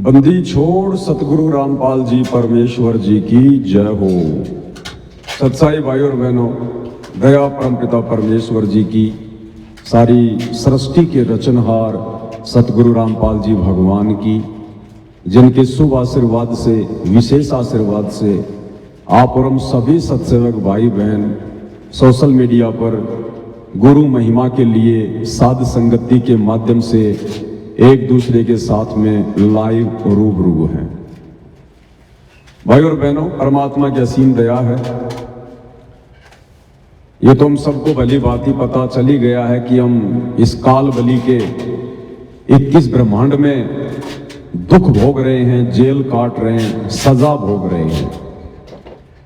बंदी छोड़ सतगुरु रामपाल जी परमेश्वर जी की जय हो। सत्साई भाई और बहनों, दया परमपिता परमेश्वर जी की, सारी सृष्टि के रचनहार सतगुरु रामपाल जी भगवान की, जिनके शुभ आशीर्वाद से, विशेष आशीर्वाद से आप और हम सभी सत्सेवक भाई बहन सोशल मीडिया पर गुरु महिमा के लिए साध संगति के माध्यम से एक दूसरे के साथ में लाइव रूबरू हैं। भाई और बहनों, परमात्मा की असीम दया है। ये तो हम सबको भली भांति पता चली गया है कि हम इस काल बली के 21 ब्रह्मांड में दुख भोग रहे हैं, जेल काट रहे हैं, सजा भोग रहे हैं,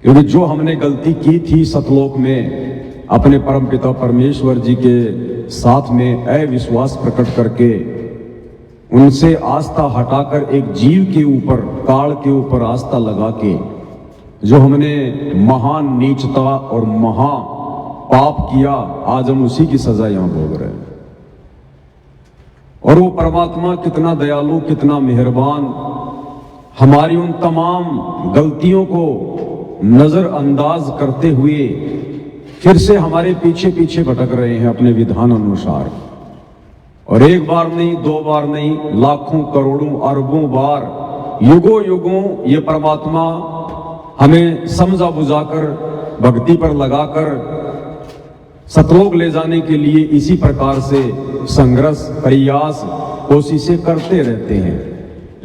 क्योंकि जो हमने गलती की थी सतलोक में अपने परमपिता परमेश्वर जी के साथ में अविश्वास प्रकट करके, उनसे आस्था हटाकर एक जीव के ऊपर, काल के ऊपर आस्था लगा के जो हमने महान नीचता और महा पाप किया, आज हम उसी की सजा यहां भोग रहे हैं। और वो परमात्मा कितना दयालु, कितना मेहरबान, हमारी उन तमाम गलतियों को नजरअंदाज करते हुए फिर से हमारे पीछे पीछे भटक रहे हैं अपने विधान अनुसार। और एक बार नहीं, दो बार नहीं, लाखों करोड़ों अरबों बार, युगों युगों ये परमात्मा हमें समझा बुझाकर, भक्ति पर लगाकर सतलोक ले जाने के लिए इसी प्रकार से संघर्ष, प्रयास, कोशिशें करते रहते हैं।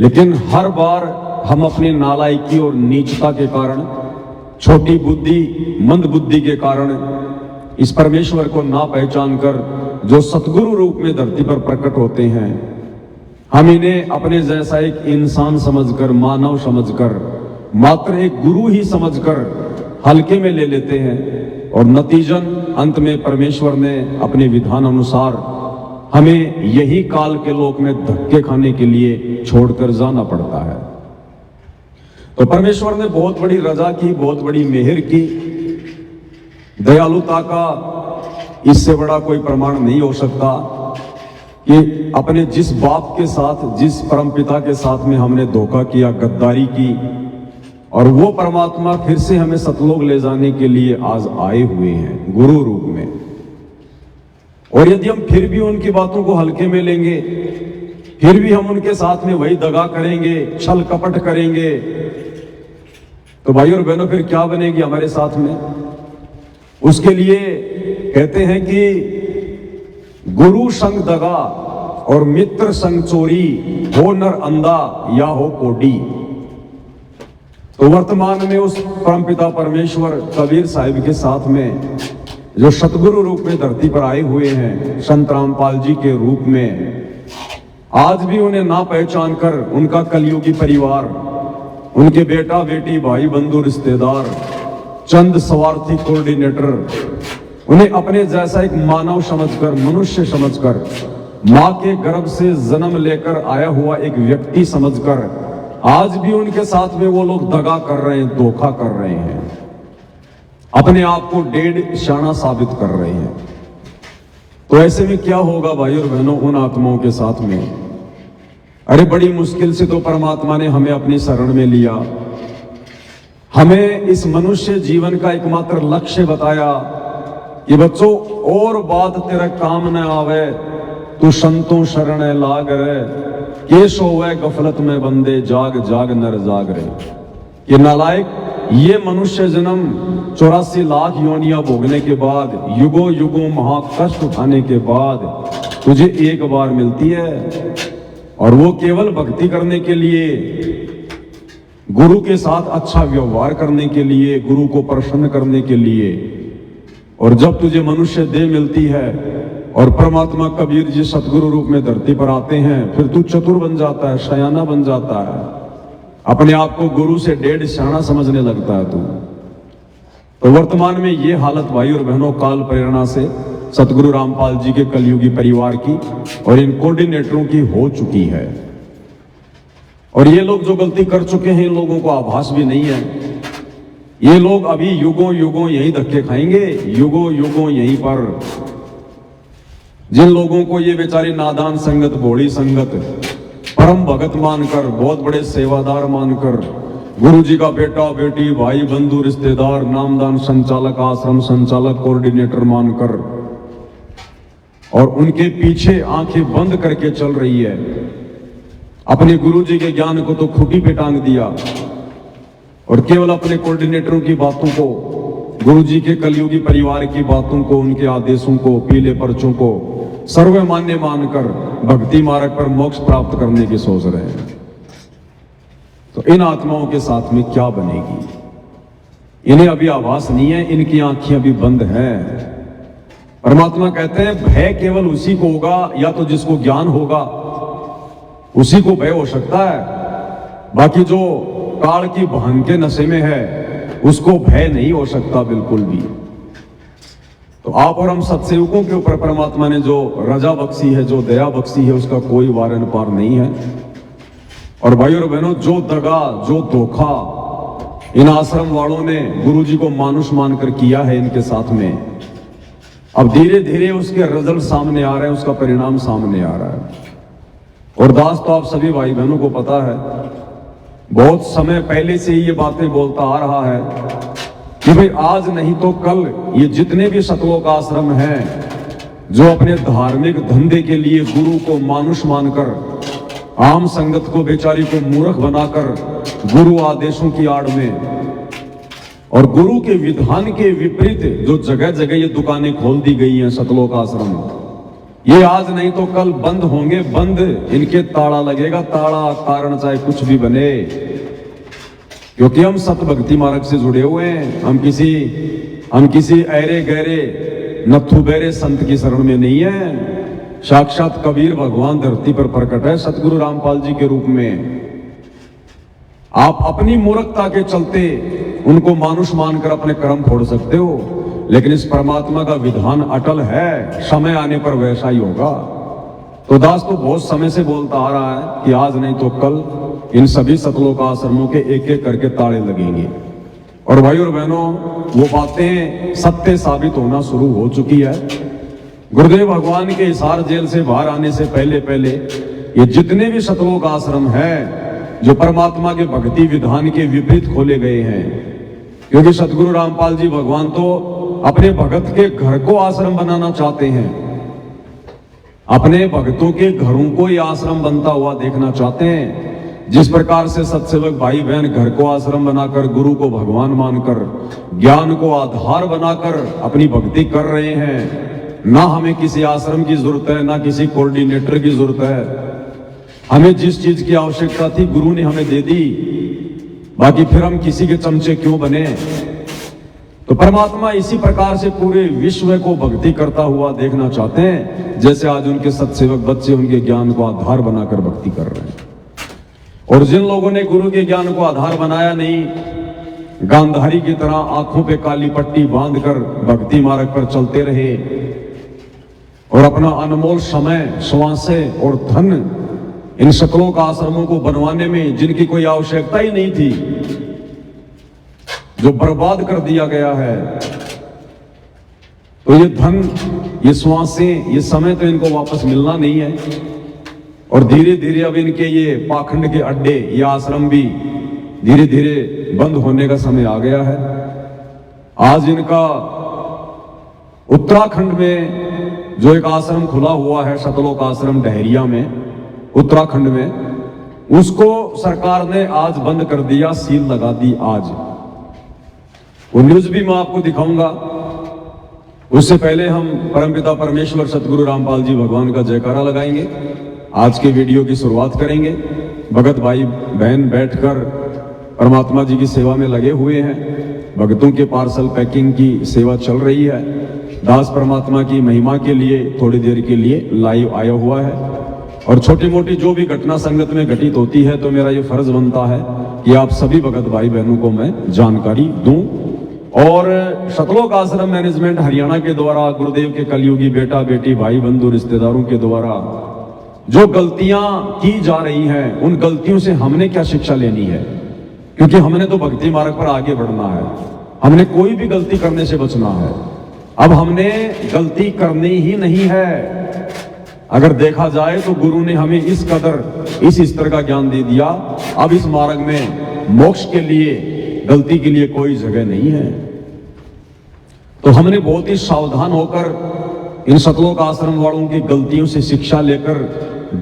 लेकिन हर बार हम अपनी नालायकी और नीचता के कारण, छोटी बुद्धि, मंद बुद्धि के कारण इस परमेश्वर को ना पहचान कर जो सतगुरु रूप में धरती पर प्रकट होते हैं, हम इन्हें अपने जैसा एक इंसान समझकर, मानव समझकर, मात्र एक गुरु ही समझकर हल्के में ले लेते हैं। और नतीजन अंत में परमेश्वर ने अपने विधान अनुसार हमें यही काल के लोक में धक्के खाने के लिए छोड़कर जाना पड़ता है। तो परमेश्वर ने बहुत बड़ी रजा की, बहुत बड़ी मेहर की। दयालुता का इससे बड़ा कोई प्रमाण नहीं हो सकता कि अपने जिस बाप के साथ, जिस परमपिता के साथ में हमने धोखा किया, गद्दारी की, और वो परमात्मा फिर से हमें सतलोक ले जाने के लिए आज आए हुए हैं गुरु रूप में। और यदि हम फिर भी उनकी बातों को हल्के में लेंगे, फिर भी हम उनके साथ में वही दगा करेंगे, छल कपट करेंगे, तो भाई और बहनों फिर क्या बनेगी हमारे साथ में? उसके लिए कहते हैं कि गुरु संग दगा और मित्र संग चोरी, हो नर अंधा या हो कोडी। तो वर्तमान में उस परमपिता परमेश्वर कबीर साहिब के साथ में जो सतगुरु रूप में धरती पर आए हुए हैं, संत रामपाल जी के रूप में, आज भी उन्हें ना पहचान कर उनका कलयुगी परिवार, उनके बेटा बेटी, भाई बंधु, रिश्तेदार, चंद स्वार्थी कोऑर्डिनेटर उन्हें अपने जैसा एक मानव समझकर, मनुष्य समझकर, मां के गर्भ से जन्म लेकर आया हुआ एक व्यक्ति समझकर आज भी उनके साथ में वो लोग दगा कर रहे हैं, धोखा कर रहे हैं, अपने आप को डेढ़ शाना साबित कर रहे हैं। तो ऐसे में क्या होगा भाई और बहनों उन आत्माओं के साथ में? अरे बड़ी मुश्किल से तो परमात्मा ने हमें अपनी शरण में लिया, हमें इस मनुष्य जीवन का एकमात्र लक्ष्य बताया कि बच्चों, और बात तेरा काम न आवे, तू संतों शरण लाग रे, केश होवे गफलत में बंदे, जाग जाग नर जाग रे। ये नालायक, ये मनुष्य जन्म 84 लाख योनियां भोगने के बाद, युगों युगों महाकष्ट उठाने के बाद तुझे एक बार मिलती है, और वो केवल भक्ति करने के लिए, गुरु के साथ अच्छा व्यवहार करने के लिए, गुरु को प्रसन्न करने के लिए। और जब तुझे मनुष्य देह मिलती है और परमात्मा कबीर जी सतगुरु रूप में धरती पर आते हैं, फिर तू चतुर बन जाता है, शयाना बन जाता है, अपने आप को गुरु से डेढ़ शाना समझने लगता है तू। तो वर्तमान में ये हालत भाई और बहनों काल प्रेरणा से सतगुरु रामपाल जी के कलयुगी परिवार की और इन कोऑर्डिनेटरों की हो चुकी है। और ये लोग जो गलती कर चुके हैं, इन लोगों को आभास भी नहीं है। ये लोग अभी युगों युगों यही धक्के खाएंगे, युगों युगों यहीं पर। जिन लोगों को ये बेचारी नादान संगत, भोली संगत परम भगत मानकर, बहुत बड़े सेवादार मानकर, गुरु जी का बेटा बेटी भाई बंधु रिश्तेदार, नामदान संचालक, आश्रम संचालक, कोऑर्डिनेटर मानकर, और उनके पीछे आंखें बंद करके चल रही है। अपने गुरु जी के ज्ञान को तो खुटी पे टांग दिया और केवल अपने कोऑर्डिनेटरों की बातों को, गुरु जी के कलयुगी परिवार की बातों को, उनके आदेशों को, पीले पर्चों को सर्वमान्य मानकर भक्ति मार्ग पर मोक्ष प्राप्त करने की सोच रहे हैं। तो इन आत्माओं के साथ में क्या बनेगी? इन्हें अभी आभास नहीं है, इनकी आंखें अभी बंद हैं। परमात्मा कहते हैं भय केवल उसी को होगा, या तो जिसको ज्ञान होगा उसी को भय हो सकता है, बाकी जो काल की भांग के नशे में है उसको भय नहीं हो सकता बिल्कुल भी। तो आप और हम सत्सेवकों के ऊपर परमात्मा ने जो रजा बख्शी है, जो दया बख्शी है, उसका कोई वारन पार नहीं है। और भाई और बहनों, जो दगा, जो धोखा इन आश्रम वालों ने गुरु जी को मानुष मानकर किया है इनके साथ में, अब धीरे धीरे उसके रिजल्ट सामने आ रहे हैं, उसका परिणाम सामने आ रहा है। और दास तो आप सभी भाई बहनों को पता है, बहुत समय पहले से ही ये बातें बोलता आ रहा है कि भाई आज नहीं तो कल ये जितने भी सतलोक आश्रम हैं जो अपने धार्मिक धंधे के लिए गुरु को मानुष मानकर, आम संगत को बेचारी को मूर्ख बनाकर गुरु आदेशों की आड़ में और गुरु के विधान के विपरीत जो जगह जगह ये दुकानें खोल दी गई हैं सतलोक आश्रम, ये आज नहीं तो कल बंद होंगे। बंद इनके ताला लगेगा, ताला कारण चाहे कुछ भी बने, क्योंकि हम सत भक्ति मार्ग से जुड़े हुए हैं। हम किसी ऐरे गहरे नथु बेरे संत की शरण में नहीं है। साक्षात कबीर भगवान धरती पर प्रकट है सतगुरु रामपाल जी के रूप में। आप अपनी मूर्खता के चलते उनको मानुष मानकर अपने कर्म फोड़ सकते हो, लेकिन इस परमात्मा का विधान अटल है, समय आने पर वैसा ही होगा। तो दास तो बहुत समय से बोलता आ रहा है कि आज नहीं तो कल इन सभी सतलोक आश्रमों के एक एक करके ताले लगेंगे। और भाई और बहनों, वो बातें सत्य साबित होना शुरू हो चुकी है। गुरुदेव भगवान के हिसार जेल से बाहर आने से पहले पहले ये जितने भी सतलोक आश्रम हैं जो परमात्मा के भक्ति विधान के विपरीत खोले गए हैं, क्योंकि सतगुरु रामपाल जी भगवान तो अपने भगत के घर को आश्रम बनाना चाहते हैं, अपने भक्तों के घरों को ही आश्रम बनता हुआ देखना चाहते हैं। जिस प्रकार से सत्सेवक भाई बहन घर को आश्रम बनाकर, गुरु को भगवान मानकर, ज्ञान को आधार बनाकर अपनी भक्ति कर रहे हैं, ना हमें किसी आश्रम की जरूरत है, ना किसी कोऑर्डिनेटर की जरूरत है। हमें जिस चीज की आवश्यकता थी गुरु ने हमें दे दी, बाकी फिर हम किसी के चमचे क्यों बने। तो परमात्मा इसी प्रकार से पूरे विश्व को भक्ति करता हुआ देखना चाहते हैं, जैसे आज उनके सत्सेवक बच्चे उनके ज्ञान को आधार बनाकर भक्ति कर रहे हैं। और जिन लोगों ने गुरु के ज्ञान को आधार बनाया नहीं, गांधारी की तरह आंखों पे काली पट्टी बांधकर भक्ति मार्ग पर चलते रहे और अपना अनमोल समय, श्वासें और धन इन सतलोक आश्रमों को बनवाने में जिनकी कोई आवश्यकता ही नहीं थी, जो बर्बाद कर दिया गया है, तो ये धन, ये श्वासें, ये समय तो इनको वापस मिलना नहीं है। और धीरे धीरे अब इनके ये पाखंड के अड्डे, ये आश्रम भी धीरे धीरे बंद होने का समय आ गया है। आज इनका उत्तराखंड में जो एक आश्रम खुला हुआ है, सतलोक आश्रम डहरिया में, उत्तराखंड में, उसको सरकार ने आज बंद कर दिया, सील लगा दी आज। वो न्यूज भी मैं आपको दिखाऊंगा। उससे पहले हम परमपिता परमेश्वर सतगुरु रामपाल जी भगवान का जयकारा लगाएंगे, आज के वीडियो की शुरुआत करेंगे। भगत भाई बहन बैठकर परमात्मा जी की सेवा में लगे हुए हैं, भक्तों के पार्सल पैकिंग की सेवा चल रही है। दास परमात्मा की महिमा के लिए थोड़ी देर के लिए लाइव आया हुआ है। और छोटी मोटी जो भी घटना संगत में घटित होती है, तो मेरा ये फर्ज बनता है कि आप सभी भगत भाई बहनों को मैं जानकारी दूं। और सतलोक आश्रम मैनेजमेंट हरियाणा के द्वारा, गुरुदेव के कलयुगी बेटा बेटी भाई बंधु रिश्तेदारों के द्वारा जो गलतियां की जा रही हैं, उन गलतियों से हमने क्या शिक्षा लेनी है, क्योंकि हमने तो भक्ति मार्ग पर आगे बढ़ना है, हमने कोई भी गलती करने से बचना है। अब हमने गलती करनी ही नहीं है। अगर देखा जाए तो गुरु ने हमें इस कदर इस स्तर का ज्ञान दे दिया, अब इस मार्ग में मोक्ष के लिए, गलती के लिए कोई जगह नहीं है। तो हमने बहुत ही सावधान होकर इन सतलोक आश्रम वालों की गलतियों से शिक्षा लेकर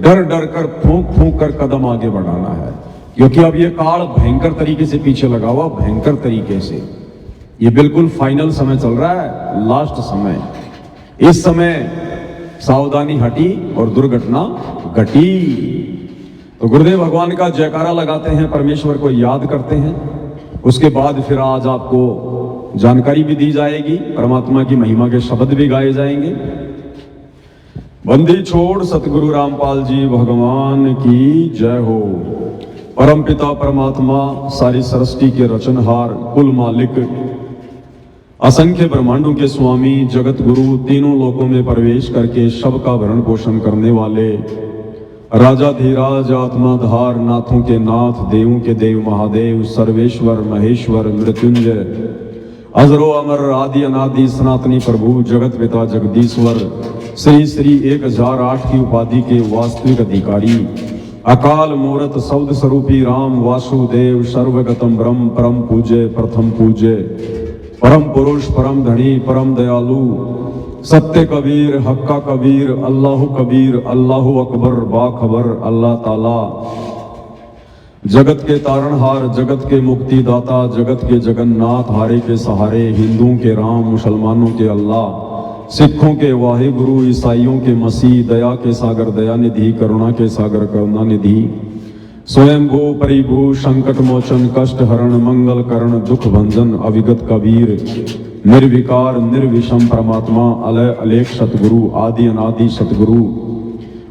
डर डर कर फूंक फूंक कर कदम आगे बढ़ाना है, क्योंकि अब ये काल भयंकर तरीके से पीछे लगा हुआ, भयंकर तरीके से। ये बिल्कुल फाइनल समय चल रहा है, लास्ट समय। इस समय सावधानी हटी और दुर्घटना घटी। तो गुरुदेव भगवान का जयकारा लगाते हैं, परमेश्वर को याद करते हैं। उसके बाद फिर आज आपको जानकारी भी दी जाएगी, परमात्मा की महिमा के शब्द भी गाए जाएंगे। बंदी छोड़ सतगुरु रामपाल जी भगवान की जय हो। परमपिता परमात्मा, सारी सृष्टि के रचनहार, कुल मालिक, असंख्य ब्रह्मांडों के स्वामी, जगत गुरु, तीनों लोकों में प्रवेश करके सबका भरण पोषण करने वाले, राजाधिराज, आत्माधार, नाथों के नाथ, देवों के देव महादेव, सर्वेश्वर महेश्वर मृत्युंजय, अजरो अमर, आदि अनादि, सनातनी प्रभु, जगत पिता जगदीश्वर, श्री श्री 1008 की उपाधि के वास्तविक अधिकारी, अकाल मूरत शब्द स्वरूपी राम वासुदेव, सर्वगतम ब्रह्म, परम पूज्य, प्रथम पूज्य, परम पुरुष, परम धनी, परम दयालु, सत्य कबीर, हक्का कबीर, अल्लाह कबीर, अल्लाह अकबर, बाखबर, अल्लाह ताला, जगत के तारणहार, जगत के मुक्तिदाता, जगत के जगन्नाथ, हारे के सहारे, हिंदुओं के राम, मुसलमानों के अल्लाह, सिखों के वाहिगुरु, ईसाइयों के मसीह, दया के सागर दयानिधि, करुणा के सागर करुणानिधि, स्वयं भू परिभू, संकट मोचन, कष्ट हरण, मंगल करण, दुख भंजन, अविगत कबीर, निर्विकार निर्विषम परमात्मा, अलय अलेख सतगुरु, आदि अनादि सतगुरु,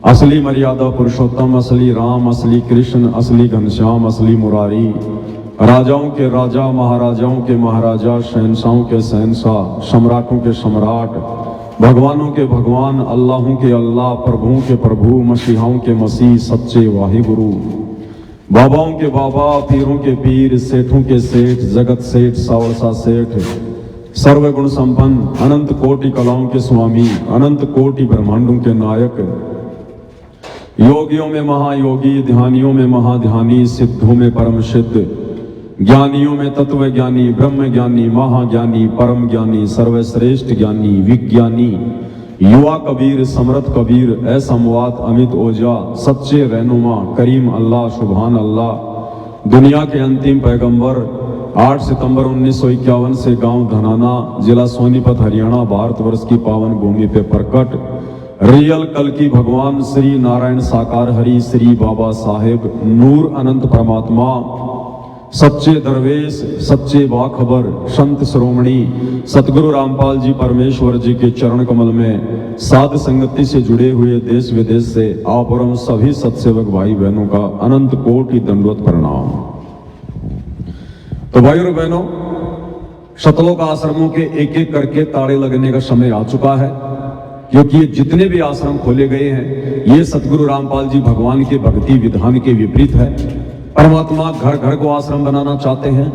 असली मर्यादा पुरुषोत्तम, असली राम, असली कृष्ण, असली घनश्याम, असली मुरारी, राजाओं के राजा, महाराजाओं के महाराजा, शहंशाहों के शहंशाह, सम्राटों के सम्राट, भगवानों के भगवान, अल्लाहों के अल्लाह, प्रभुओं के प्रभु, मसीहाओं के मसीह, सच्चे वाहिगुरु, बाबाओं के बाबा, पीरों के पीर, सेठों के सेठ, जगत सेठ, सावरसा सेठ, सर्वगुण संपन्न, अनंत कोटि कलाओं के स्वामी, अनंत कोटि ब्रह्मांडों के नायक, योगियों में महायोगी, ध्यानियों में महाध्यानी, सिद्धों में परम सिद्ध, ज्ञानियों में तत्व ज्ञानी, ब्रह्म ज्ञानी, महाज्ञानी, परम ज्ञानी, सर्वश्रेष्ठ ज्ञानी, विज्ञानी, युवा कबीर, समर्थ कबीर, असमवात, अमित ओजा, सच्चे रहनुमा, करीम अल्लाह, सुभान अल्लाह, दुनिया के अंतिम पैगंबर, 8 सितंबर 1951 से गांव धनाना, जिला सोनीपत, हरियाणा, भारतवर्ष की पावन भूमि पे प्रकट रियल कल की भगवान श्री नारायण साकार हरि, श्री बाबा साहेब नूर अनंत परमात्मा, सच्चे दरवेश, सच्चे बाखबर, संत श्रोमणी सतगुरु रामपाल जी परमेश्वर जी के चरण कमल में साध संगति से जुड़े हुए देश विदेश से आप और हम सभी सत्सेवक भाई बहनों का अनंत कोटि दंडवत प्रणाम। तो भाई और बहनों, सतलोक आश्रमों के एक एक करके ताड़े लगने का समय आ चुका है, क्योंकि ये जितने भी आश्रम खोले गए हैं ये सतगुरु रामपाल जी भगवान के भक्ति विधान के विपरीत है। परमात्मा घर घर को आश्रम बनाना चाहते हैं,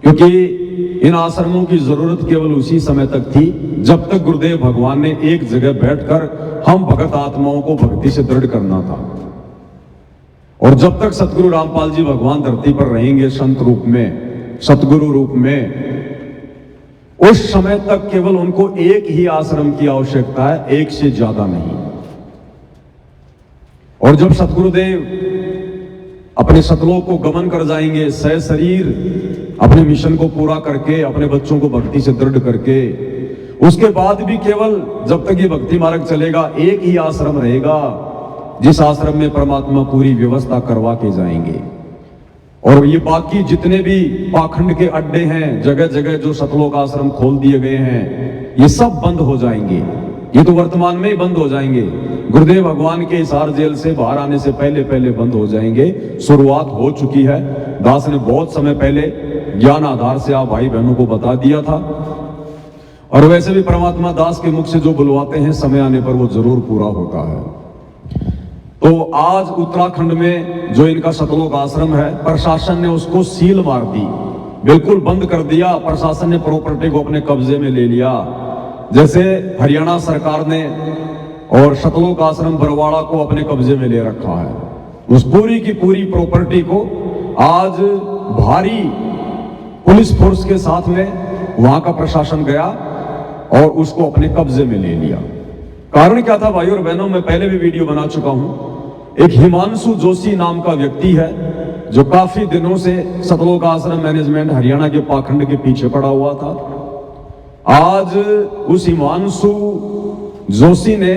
क्योंकि इन आश्रमों की जरूरत केवल उसी समय तक थी जब तक गुरुदेव भगवान ने एक जगह बैठकर हम भगत आत्माओं को भक्ति से दृढ़ करना था। और जब तक सतगुरु रामपाल जी भगवान धरती पर रहेंगे संत रूप में, सतगुरु रूप में, उस समय तक केवल उनको एक ही आश्रम की आवश्यकता है, एक से ज्यादा नहीं। और जब सतगुरुदेव अपने सतलोक को गमन कर जाएंगे, सह शरीर अपने मिशन को पूरा करके, अपने बच्चों को भक्ति से दृढ़ करके, उसके बाद भी केवल जब तक ये भक्ति मार्ग चलेगा एक ही आश्रम रहेगा, जिस आश्रम में परमात्मा पूरी व्यवस्था करवा के जाएंगे। और ये बाकी जितने भी पाखंड के अड्डे हैं, जगह जगह जो सतलोक आश्रम खोल दिए गए हैं, ये सब बंद हो जाएंगे। ये तो वर्तमान में ही बंद हो जाएंगे, गुरुदेव भगवान के हिसार जेल से बाहर आने से पहले पहले बंद हो जाएंगे। शुरुआत हो चुकी है, दास ने बहुत समय पहले ज्ञान आधार से आप भाई बहनों को बता दिया था। और वैसे भी परमात्मा दास के मुख से जो बुलवाते हैं समय आने पर वो जरूर पूरा होता है। तो आज उत्तराखंड में जो इनका सतलोक आश्रम है, प्रशासन ने उसको सील मार दी, बिल्कुल बंद कर दिया। प्रशासन ने प्रॉपर्टी को अपने कब्जे में ले लिया। जैसे हरियाणा सरकार ने और सतलोक आश्रम बरवाड़ा को अपने कब्जे में ले रखा है। उस पूरी की पूरी प्रॉपर्टी को आज भारी पुलिस फोर्स के साथ में वहां का प्रशासन गया और उसको अपने कब्जे में ले लिया। कारण क्या था भाई और बहनों, मैं पहले भी वीडियो बना चुका हूं। एक हिमांशु जोशी नाम का व्यक्ति है जो काफी दिनों से सतलोक आश्रम मैनेजमेंट हरियाणा के पाखंड के पीछे पड़ा हुआ था। आज उस हिमांशु जोशी ने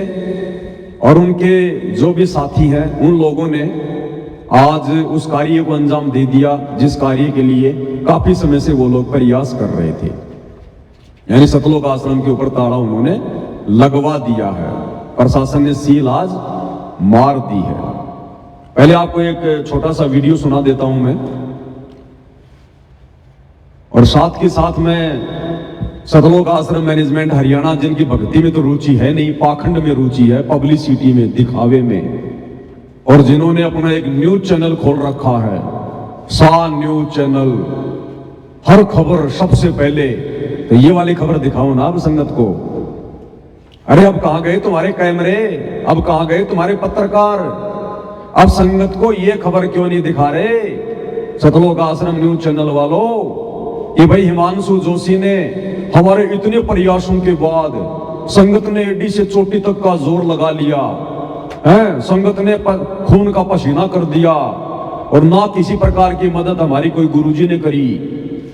और उनके जो भी साथी हैं उन लोगों ने आज उस कार्य को अंजाम दे दिया जिस कार्य के लिए काफी समय से वो लोग प्रयास कर रहे थे। यानी सतलोक आश्रम के ऊपर ताला उन्होंने लगवा दिया है। प्रशासन ने सील आज मार दी है। पहले आपको एक छोटा सा वीडियो सुना देता हूं मैं, और साथ के साथ में सतलोक आश्रम मैनेजमेंट हरियाणा जिनकी भक्ति में तो रुचि है नहीं, पाखंड में रुचि है, पब्लिसिटी में, दिखावे में, और जिन्होंने अपना एक न्यूज चैनल खोल रखा है, सा न्यूज चैनल, हर खबर सबसे पहले। तो ये वाली खबर दिखाओ ना अब संगत को। अरे अब कहां गए तुम्हारे कैमरे, अब कहां गए तुम्हारे पत्रकार? अब संगत को ये खबर क्यों नहीं दिखा रहे सतलोक आश्रम न्यूज चैनल वालों कि भाई हिमांशु जोशी ने हमारे इतने प्रयासों के बाद संगत ने एडी से चोटी तक का जोर लगा लिया है, संगत ने खून का पसीना कर दिया, और ना किसी प्रकार की मदद हमारी कोई गुरुजी ने करी,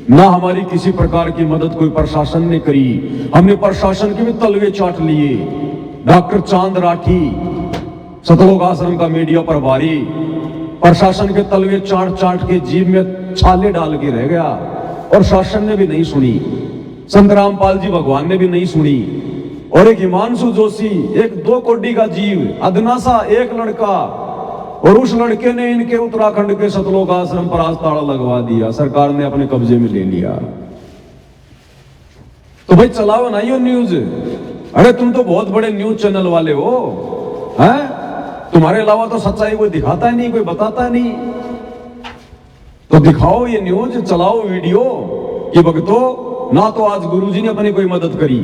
ना हमारी किसी प्रकार की मदद कोई प्रशासन ने करी। हमने प्रशासन के भी तलवे चाट लिए। डॉक्टर चांद राठी सतलोक आश्रम का मीडिया प्रभारी प्रशासन के तलवे चाट चाट के जीभ में छाले डाल के रह गया, और शासन ने भी नहीं सुनी, संत रामपाल जी भगवान ने भी नहीं सुनी। और एक हिमांशु जोशी, एक 2 कोड़ी का जीव, अदना सा एक लड़का, और उस लड़के ने इनके उत्तराखंड के सतलोक आश्रम पर आज ताला लगवा दिया। सरकार ने अपने कब्जे में ले लिया। तो भाई चलाओ ना ये न्यूज। अरे तुम तो बहुत बड़े न्यूज चैनल वाले हो, हैं? तुम्हारे अलावा तो सच्चाई कोई दिखाता नहीं, कोई बताता नहीं। तो दिखाओ ये न्यूज, चलाओ वीडियो कि भक्तों, ना तो आज गुरुजी ने अपनी कोई मदद करी,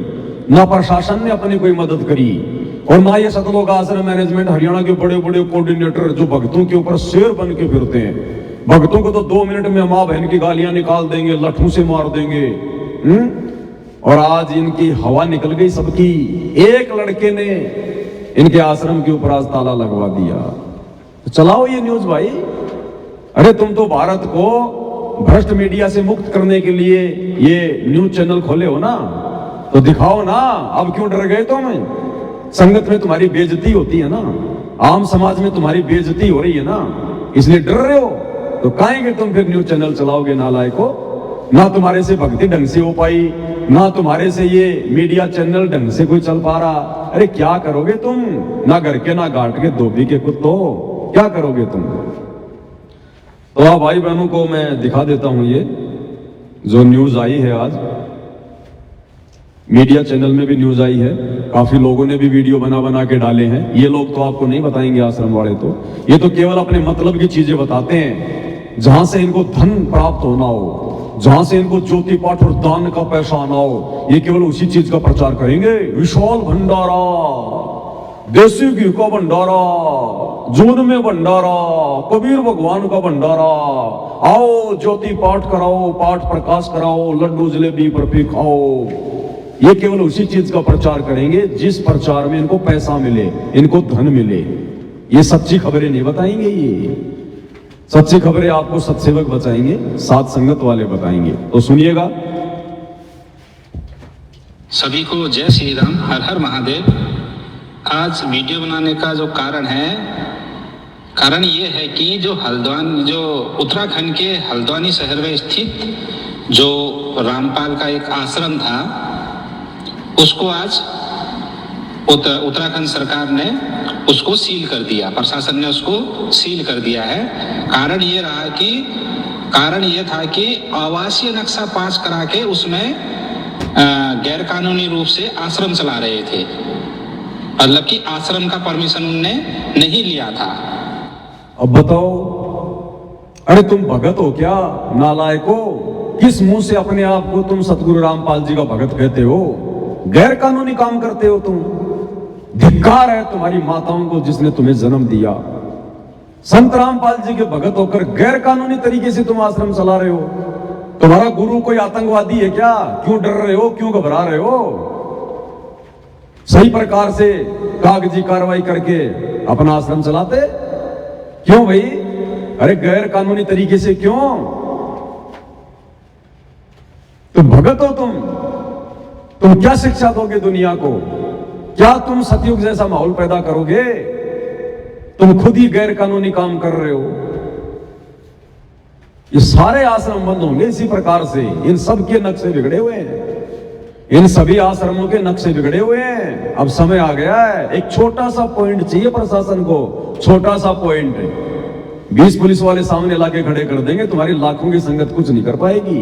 ना प्रशासन ने अपनी कोई मदद करी, और ना ये सतलोक आश्रम मैनेजमेंट हरियाणा के बड़े बड़े कोऑर्डिनेटर जो भक्तों के ऊपर शेर बन के फिरते हैं। भक्तों को तो 2 मिनट में मां बहन की गालियां निकाल देंगे, लठों से मार देंगे। और आज इनकी हवा निकल गई सबकी। एक लड़के ने इनके आश्रम के ऊपर आज ताला लगवा दिया। तो चलाओ ये न्यूज भाई। अरे तुम तो भारत को भ्रष्ट मीडिया से मुक्त करने के लिए ये न्यूज चैनल खोले हो ना, तो दिखाओ ना। अब क्यों डर गए तुम? संगत में तुम्हारी बेइज्जती होती है ना, आम समाज में तुम्हारी बेइज्जती हो रही है ना, इसलिए डर रहे हो। तो काहे कि तुम फिर न्यूज चैनल चलाओगे नालायको? ना तुम्हारे से भक्ति ढंग से हो पाई, ना तुम्हारे से ये मीडिया चैनल ढंग से कोई चल पा रहा। अरे क्या करोगे तुम? ना घर के ना घाट के धोबी के कुत्तों, क्या करोगे तुम? तो आप भाई बहनों को मैं दिखा देता हूं ये जो न्यूज आई है आज, मीडिया चैनल में भी न्यूज आई है, काफी लोगों ने भी वीडियो बना बना के डाले हैं। ये लोग तो आपको नहीं बताएंगे आश्रम वाले, तो ये तो केवल अपने मतलब की चीजें बताते हैं, जहां से इनको धन प्राप्त होना हो, जहां से इनको ज्योति पाठ और दान का पैसा आना हो, ये केवल उसी चीज का प्रचार करेंगे। विशाल भंडारा, देसी घी का भंडारा, जून में भंडारा, कबीर भगवान का भंडारा, आओ ज्योति पाठ कराओ, पाठ प्रकाश कराओ, लड्डू जलेबी बर्फी खाओ। ये केवल उसी चीज का प्रचार करेंगे जिस प्रचार में इनको पैसा मिले, इनको धन मिले। ये सच्ची खबरें नहीं बताएंगे। ये सच्ची खबरें आपको सत्सेवक बताएंगे, साथ संगत वाले बताएंगे। तो सुनिएगा। सभी को जय श्री राम, हर हर महादेव। आज वीडियो बनाने का जो कारण ये है कि जो उत्तराखंड के हल्द्वानी शहर में स्थित जो रामपाल का एक आश्रम था, उसको आज उत्तराखंड सरकार ने उसको सील कर दिया, प्रशासन ने उसको सील कर दिया है। कारण ये था कि आवासीय नक्शा पास करा के उसमें गैर कानूनी रूप से आश्रम चला रहे थे, मतलब कि आश्रम का परमिशन उनने नहीं लिया था। अब बताओ, अरे तुम भगत हो क्या नालायको? किस मुंह से अपने आप को तुम सतगुरु रामपाल जी का भगत कहते हो? गैर कानूनी काम करते हो तुम। धिक्कार है तुम्हारी माताओं को जिसने तुम्हें जन्म दिया। संत रामपाल जी के भगत होकर गैर कानूनी तरीके से तुम आश्रम चला रहे हो। तुम्हारा गुरु कोई आतंकवादी है क्या? क्यों डर रहे हो, क्यों घबरा रहे हो? सही प्रकार से कागजी कार्रवाई करके अपना आश्रम चलाते क्यों भाई? अरे गैर कानूनी तरीके से क्यों? तुम भगत हो, तुम क्या शिक्षा दोगे दुनिया को? क्या तुम सतयुग जैसा माहौल पैदा करोगे? तुम खुद ही गैर कानूनी काम कर रहे हो। ये सारे आश्रम बंद होंगे इसी प्रकार से। इन सब के नक्शे बिगड़े हुए हैं, इन सभी आश्रमों के नक्शे बिगड़े हुए हैं। अब समय आ गया है, एक छोटा सा पॉइंट चाहिए प्रशासन को, छोटा सा पॉइंट। 20 पुलिस वाले सामने लाके खड़े कर देंगे, तुम्हारी लाखों की संगत कुछ नहीं कर पाएगी।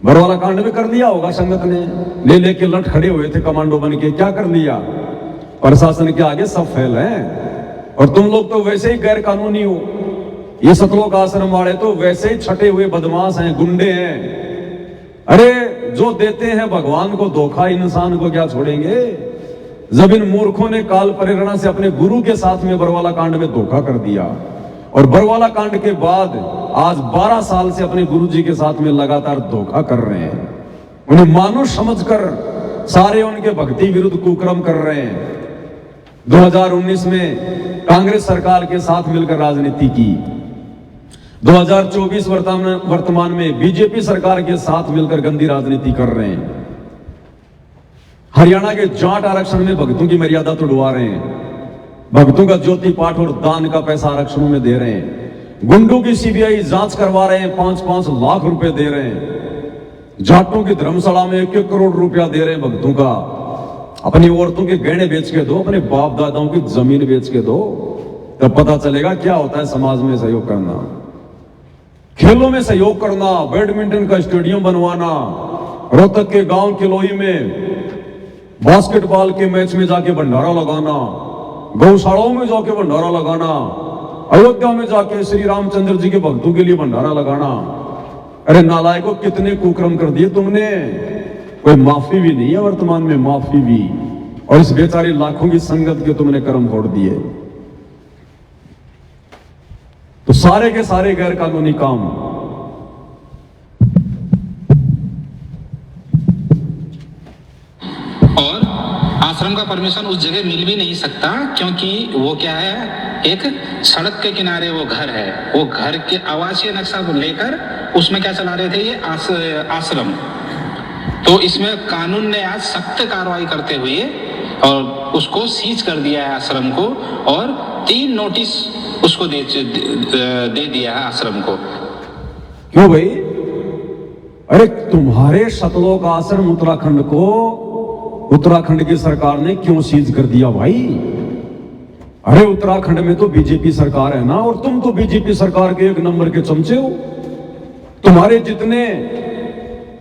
बरवाला कांड में कर लिया होगा संगत ने, ले लेके लट खड़े हुए थे कमांडो बन के, क्या कर लिया? प्रशासन के आगे सब फेल है। और तुम लोग तो वैसे ही गैर कानूनी हो। ये सतलोक आश्रम वाले तो वैसे ही छटे हुए बदमाश हैं, गुंडे हैं। अरे जो देते हैं भगवान को धोखा, इंसान को क्या छोड़ेंगे? जब इन मूर्खों ने काल प्रेरणा से अपने गुरु के साथ में बरवाला कांड में धोखा कर दिया, और बरवाला कांड के बाद आज 12 साल से अपने गुरु जी के साथ में लगातार धोखा कर रहे हैं। उन्हें मानुष समझकर सारे उनके भक्ति विरुद्ध कुकर्म कर रहे हैं। 2019 में कांग्रेस सरकार के साथ मिलकर राजनीति की, 2024 वर्तमान में बीजेपी सरकार के साथ मिलकर गंदी राजनीति कर रहे हैं। हरियाणा के जाट आरक्षण में भक्तों की मर्यादा तोड़वा रहे हैं, भक्तों का ज्योति पाठ और दान का पैसा आरक्षणों में दे रहे हैं। गुंडों की सीबीआई जांच करवा रहे हैं, 5-5 लाख रुपए दे रहे हैं। जाटों की धर्मशाला में 1-1 करोड़ रुपया दे रहे हैं भक्तों का। अपनी औरतों के गहने बेच के दो, अपने बाप दादाओं की जमीन बेच के दो, तब पता चलेगा क्या होता है समाज में सहयोग करना, खेलों में सहयोग करना, बैडमिंटन का स्टेडियम बनवाना, रोहतक के गांव किलोई में बास्केटबॉल के मैच में जाके भंडारा लगाना, गौशालाओं में जाके भंडारा लगाना, अयोध्या में जाके श्री रामचंद्र जी के भक्तों के लिए भंडारा लगाना। अरे नालायकों, कितने कुकर्म कर दिए तुमने। कोई माफी भी नहीं है वर्तमान में, माफी भी। और इस बेचारी लाखों की संगत के तुमने कर्म फोड़ दिए। तो सारे के सारे गैर कानूनी काम। और आश्रम का परमिशन उस जगह मिल भी नहीं सकता, क्योंकि वो क्या है, एक सड़क के किनारे वो घर है। वो घर के आवासीय नक्शा को लेकर उसमें क्या चला रहे थे, ये आश्रम। तो इसमें कानून ने आज सख्त कार्रवाई करते हुए और उसको सीज कर दिया है आश्रम को, और 3 नोटिस उसको दे दिया है आश्रम को। क्यों भाई? अरे तुम्हारे सतलोक आश्रम उत्तराखंड को उत्तराखंड की सरकार ने क्यों सीज कर दिया भाई? अरे उत्तराखंड में तो बीजेपी सरकार है ना, और तुम तो बीजेपी सरकार के 1 नंबर के चमचे हो। तुम्हारे जितने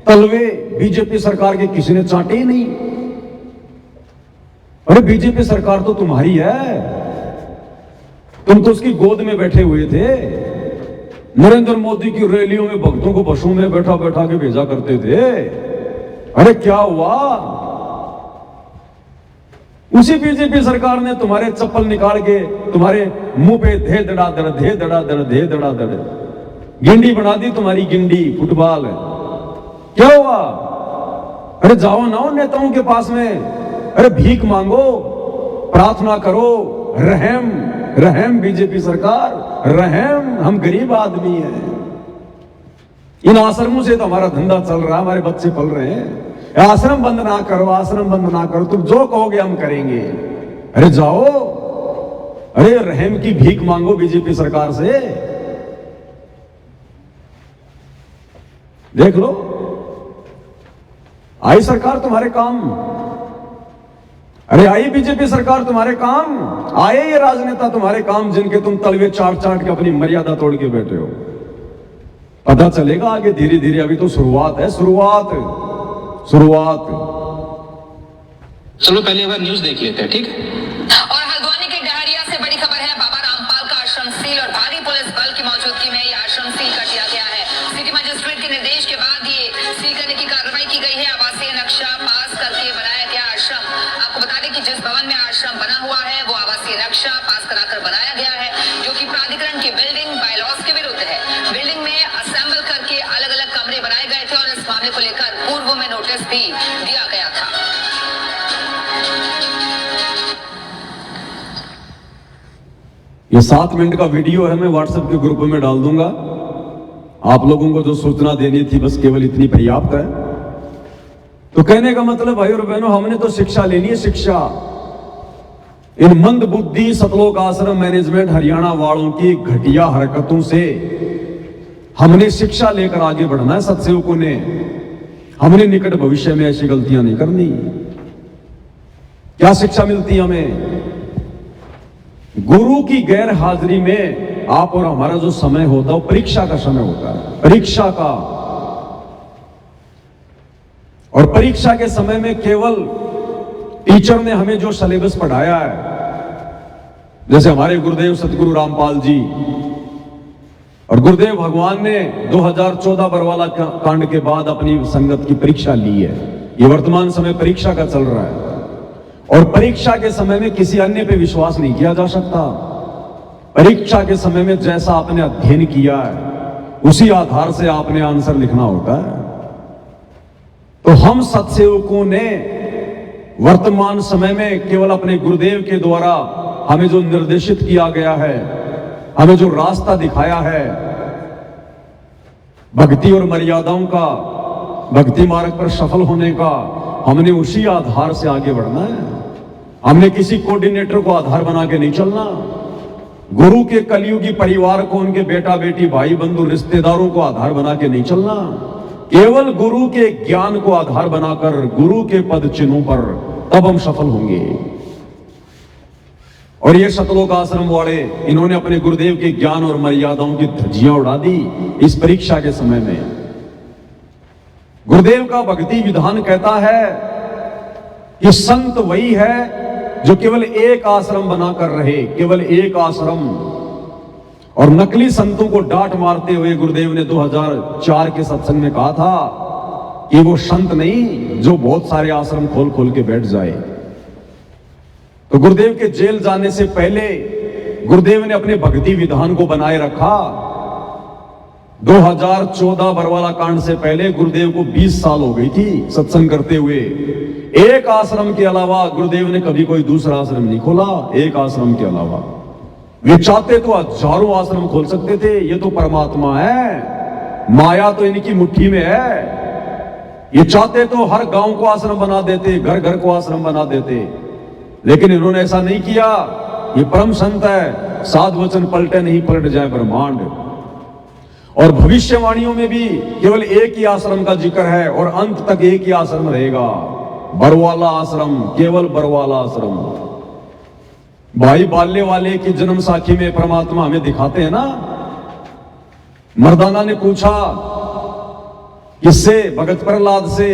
तलवे बीजेपी सरकार के किसी ने चाटे ही नहीं। अरे बीजेपी सरकार तो तुम्हारी है, तुम तो उसकी गोद में बैठे हुए थे। नरेंद्र मोदी की रैलियों में भक्तों को बसों में बैठा बैठा के भेजा करते थे। अरे क्या हुआ? उसी बीजेपी सरकार ने तुम्हारे चप्पल निकाल के तुम्हारे मुंह पे धे धड़ा धड़ धे धड़ा धड़ धे धड़ा धड़ गिंडी बना दी, तुम्हारी गिंडी फुटबॉल। क्या हुआ? अरे जाओ ना उन नेताओं के पास में, अरे भीख मांगो, प्रार्थना करो, रहम रहम बीजेपी सरकार, रहम। हम गरीब आदमी हैं, इन आश्रमों से तो हमारा धंधा चल रहा है, हमारे बच्चे पल रहे हैं। आश्रम बंद ना करो, आश्रम बंद ना करो, तुम जो कहोगे हम करेंगे। अरे जाओ, अरे रहम की भीख मांगो बीजेपी सरकार से। देख लो, आई सरकार तुम्हारे काम। अरे आई बीजेपी सरकार तुम्हारे काम, आए ये राजनेता तुम्हारे काम, जिनके तुम तलवे चाट चाट के अपनी मर्यादा तोड़ के बैठे हो। पता चलेगा आगे धीरे धीरे, अभी तो शुरुआत है, शुरुआत। चलो पहले एक बार न्यूज देख लेते हैं, ठीक है? और हल्द्वानी के डहरिया से बड़ी खबर है, बाबा रामपाल का आश्रम सील और भारी पुलिस बल की मौजूदगी में यह आश्रम सील कर दिया गया है। सिटी मजिस्ट्रेट के निर्देश के बाद ये सील करने की कार्रवाई की गई है। आवासीय नक्शा पास करके बनाया गया आश्रम। आपको बता दें कि जिस भवन में आश्रम पास कराकर बनाया गया है, जो कि प्राधिकरण की बिल्डिंग बायलॉज के विरुद्ध है। बिल्डिंग में असेंबल करके अलग अलग कमरे बनाए गए थे और इस मामले को लेकर पूर्व में नोटिस भी दिया गया था। ये 7 मिनट का वीडियो है, मैं व्हाट्सएप के ग्रुप में डाल दूंगा। आप लोगों को जो सूचना देनी थी बस केवल इतनी पर्याप्त है। तो कहने का मतलब भाई और बहनों, हमने तो शिक्षा लेनी है। शिक्षा इन मंद बुद्धि सतलोक आश्रम मैनेजमेंट हरियाणा वालों की घटिया हरकतों से हमने शिक्षा लेकर आगे बढ़ना है। सत्सेवकों ने, हमने निकट भविष्य में ऐसी गलतियां नहीं करनी। क्या शिक्षा मिलती है हमें? गुरु की गैर हाजिरी में आप और हमारा जो समय होता है वो परीक्षा का समय होता है, परीक्षा का। और परीक्षा के समय में केवल टीचर ने हमें जो सिलेबस पढ़ाया है, जैसे हमारे गुरुदेव सतगुरु रामपाल जी और गुरुदेव भगवान ने 2014 बरवाला कांड के बाद अपनी संगत की परीक्षा ली है। ये वर्तमान समय परीक्षा का चल रहा है और परीक्षा के समय में किसी अन्य पे विश्वास नहीं किया जा सकता। परीक्षा के समय में जैसा आपने अध्ययन किया है उसी आधार से आपने आंसर लिखना होता है। तो हम सत्सेवकों ने वर्तमान समय में केवल अपने गुरुदेव के द्वारा हमें जो निर्देशित किया गया है, हमें जो रास्ता दिखाया है भक्ति और मर्यादाओं का, भक्ति मार्ग पर सफल होने का, हमने उसी आधार से आगे बढ़ना है। हमने किसी कोऑर्डिनेटर को आधार बना के नहीं चलना। गुरु के कलयुगी परिवार को, उनके बेटा बेटी भाई बंधु रिश्तेदारों को आधार बना के नहीं चलना। केवल गुरु के ज्ञान को आधार बनाकर गुरु के पद चिन्हों पर तब हम सफल होंगे। और ये सतलोक आश्रम वाले, इन्होंने अपने गुरुदेव के ज्ञान और मर्यादाओं की धज्जियां उड़ा दी इस परीक्षा के समय में। गुरुदेव का भक्ति विधान कहता है कि संत वही है जो केवल एक आश्रम बनाकर रहे, केवल एक आश्रम। और नकली संतों को डांट मारते हुए गुरुदेव ने 2004 के सत्संग में कहा था कि वो संत नहीं जो बहुत सारे आश्रम खोल खोल के बैठ जाए। तो गुरुदेव के जेल जाने से पहले गुरुदेव ने अपने भक्ति विधान को बनाए रखा। 2014 बरवाला कांड से पहले गुरुदेव को 20 साल हो गई थी सत्संग करते हुए। एक आश्रम के अलावा गुरुदेव ने कभी कोई दूसरा आश्रम नहीं खोला। एक आश्रम के अलावा वे चाहते तो हजारों आश्रम खोल सकते थे। ये तो परमात्मा है, माया तो इनकी मुट्ठी में है। ये चाहते तो हर गांव को आश्रम बना देते, घर घर को आश्रम बना देते, लेकिन इन्होंने ऐसा नहीं किया। ये परम संत है, साध वचन पलटे नहीं पलट जाए ब्रह्मांड। और भविष्यवाणियों में भी केवल एक ही आश्रम का जिक्र है और अंत तक एक ही आश्रम रहेगा, बरवाला आश्रम, केवल बरवाला आश्रम। भाई बाल्य वाले की जन्म साखी में परमात्मा हमें दिखाते हैं ना। मर्दाना ने पूछा किससे? भगत प्रहलाद से।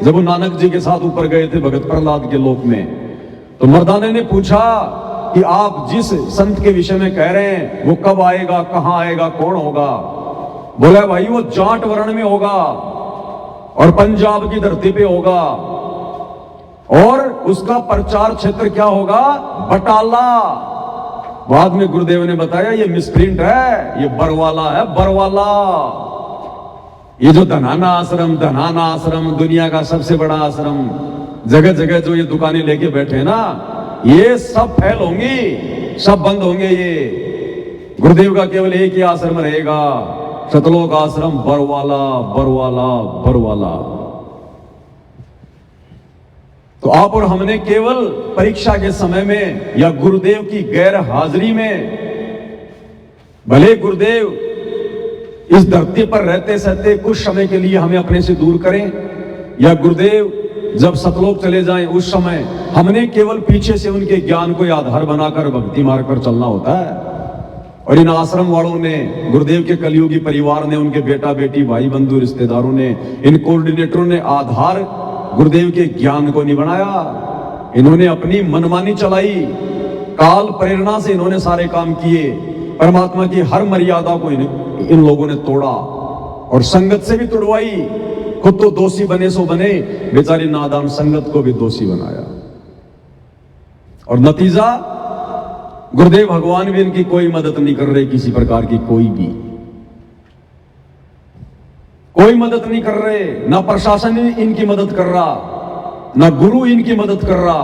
जब वो नानक जी के साथ ऊपर गए थे भगत प्रहलाद के लोक में, तो मर्दाने ने पूछा कि आप जिस संत के विषय में कह रहे हैं वो कब आएगा, कहां आएगा, कौन होगा? बोला भाई वो जाट वर्ण में होगा और पंजाब की धरती पे होगा और उसका प्रचार क्षेत्र क्या होगा? बटाला। बाद में गुरुदेव ने बताया ये मिसप्रिंट है, ये बरवाला है, बरवाला। ये जो धनाना आश्रम दुनिया का सबसे बड़ा आश्रम, जगह जगह जो ये दुकानें लेके बैठे ना, ये सब फेल होंगी, सब बंद होंगे। ये गुरुदेव का केवल एक ही आश्रम रहेगा, सतलोक आश्रम, बरवाला बरवाला बरवाला। तो आप और हमने केवल परीक्षा के समय में या गुरुदेव की गैर हाजिरी में, भले गुरुदेव इस धरती पर रहते सहते कुछ समय के लिए हमें अपने से दूर करें, या गुरुदेव जब सतलोक चले जाएं उस समय हमने केवल पीछे से उनके ज्ञान को आधार बनाकर भक्ति मार्ग पर चलना होता है। और इन आश्रम वालों ने, गुरुदेव के कलयुगी परिवार ने, उनके बेटा बेटी भाई बंधु रिश्तेदारों ने, इन कोऑर्डिनेटरों ने आधार गुरुदेव के ज्ञान को नहीं बनाया। इन्होंने अपनी मनमानी चलाई, काल प्रेरणा से इन्होंने सारे काम किए। परमात्मा की हर मर्यादा को इन लोगों ने तोड़ा और संगत से भी तुड़वाई। खुद तो दोषी बने सो बने, बेचारी नादान संगत को भी दोषी बनाया। और नतीजा गुरुदेव भगवान भी इनकी कोई मदद नहीं कर रहे, किसी प्रकार की कोई मदद नहीं कर रहे। ना प्रशासन इनकी मदद कर रहा, ना गुरु इनकी मदद कर रहा।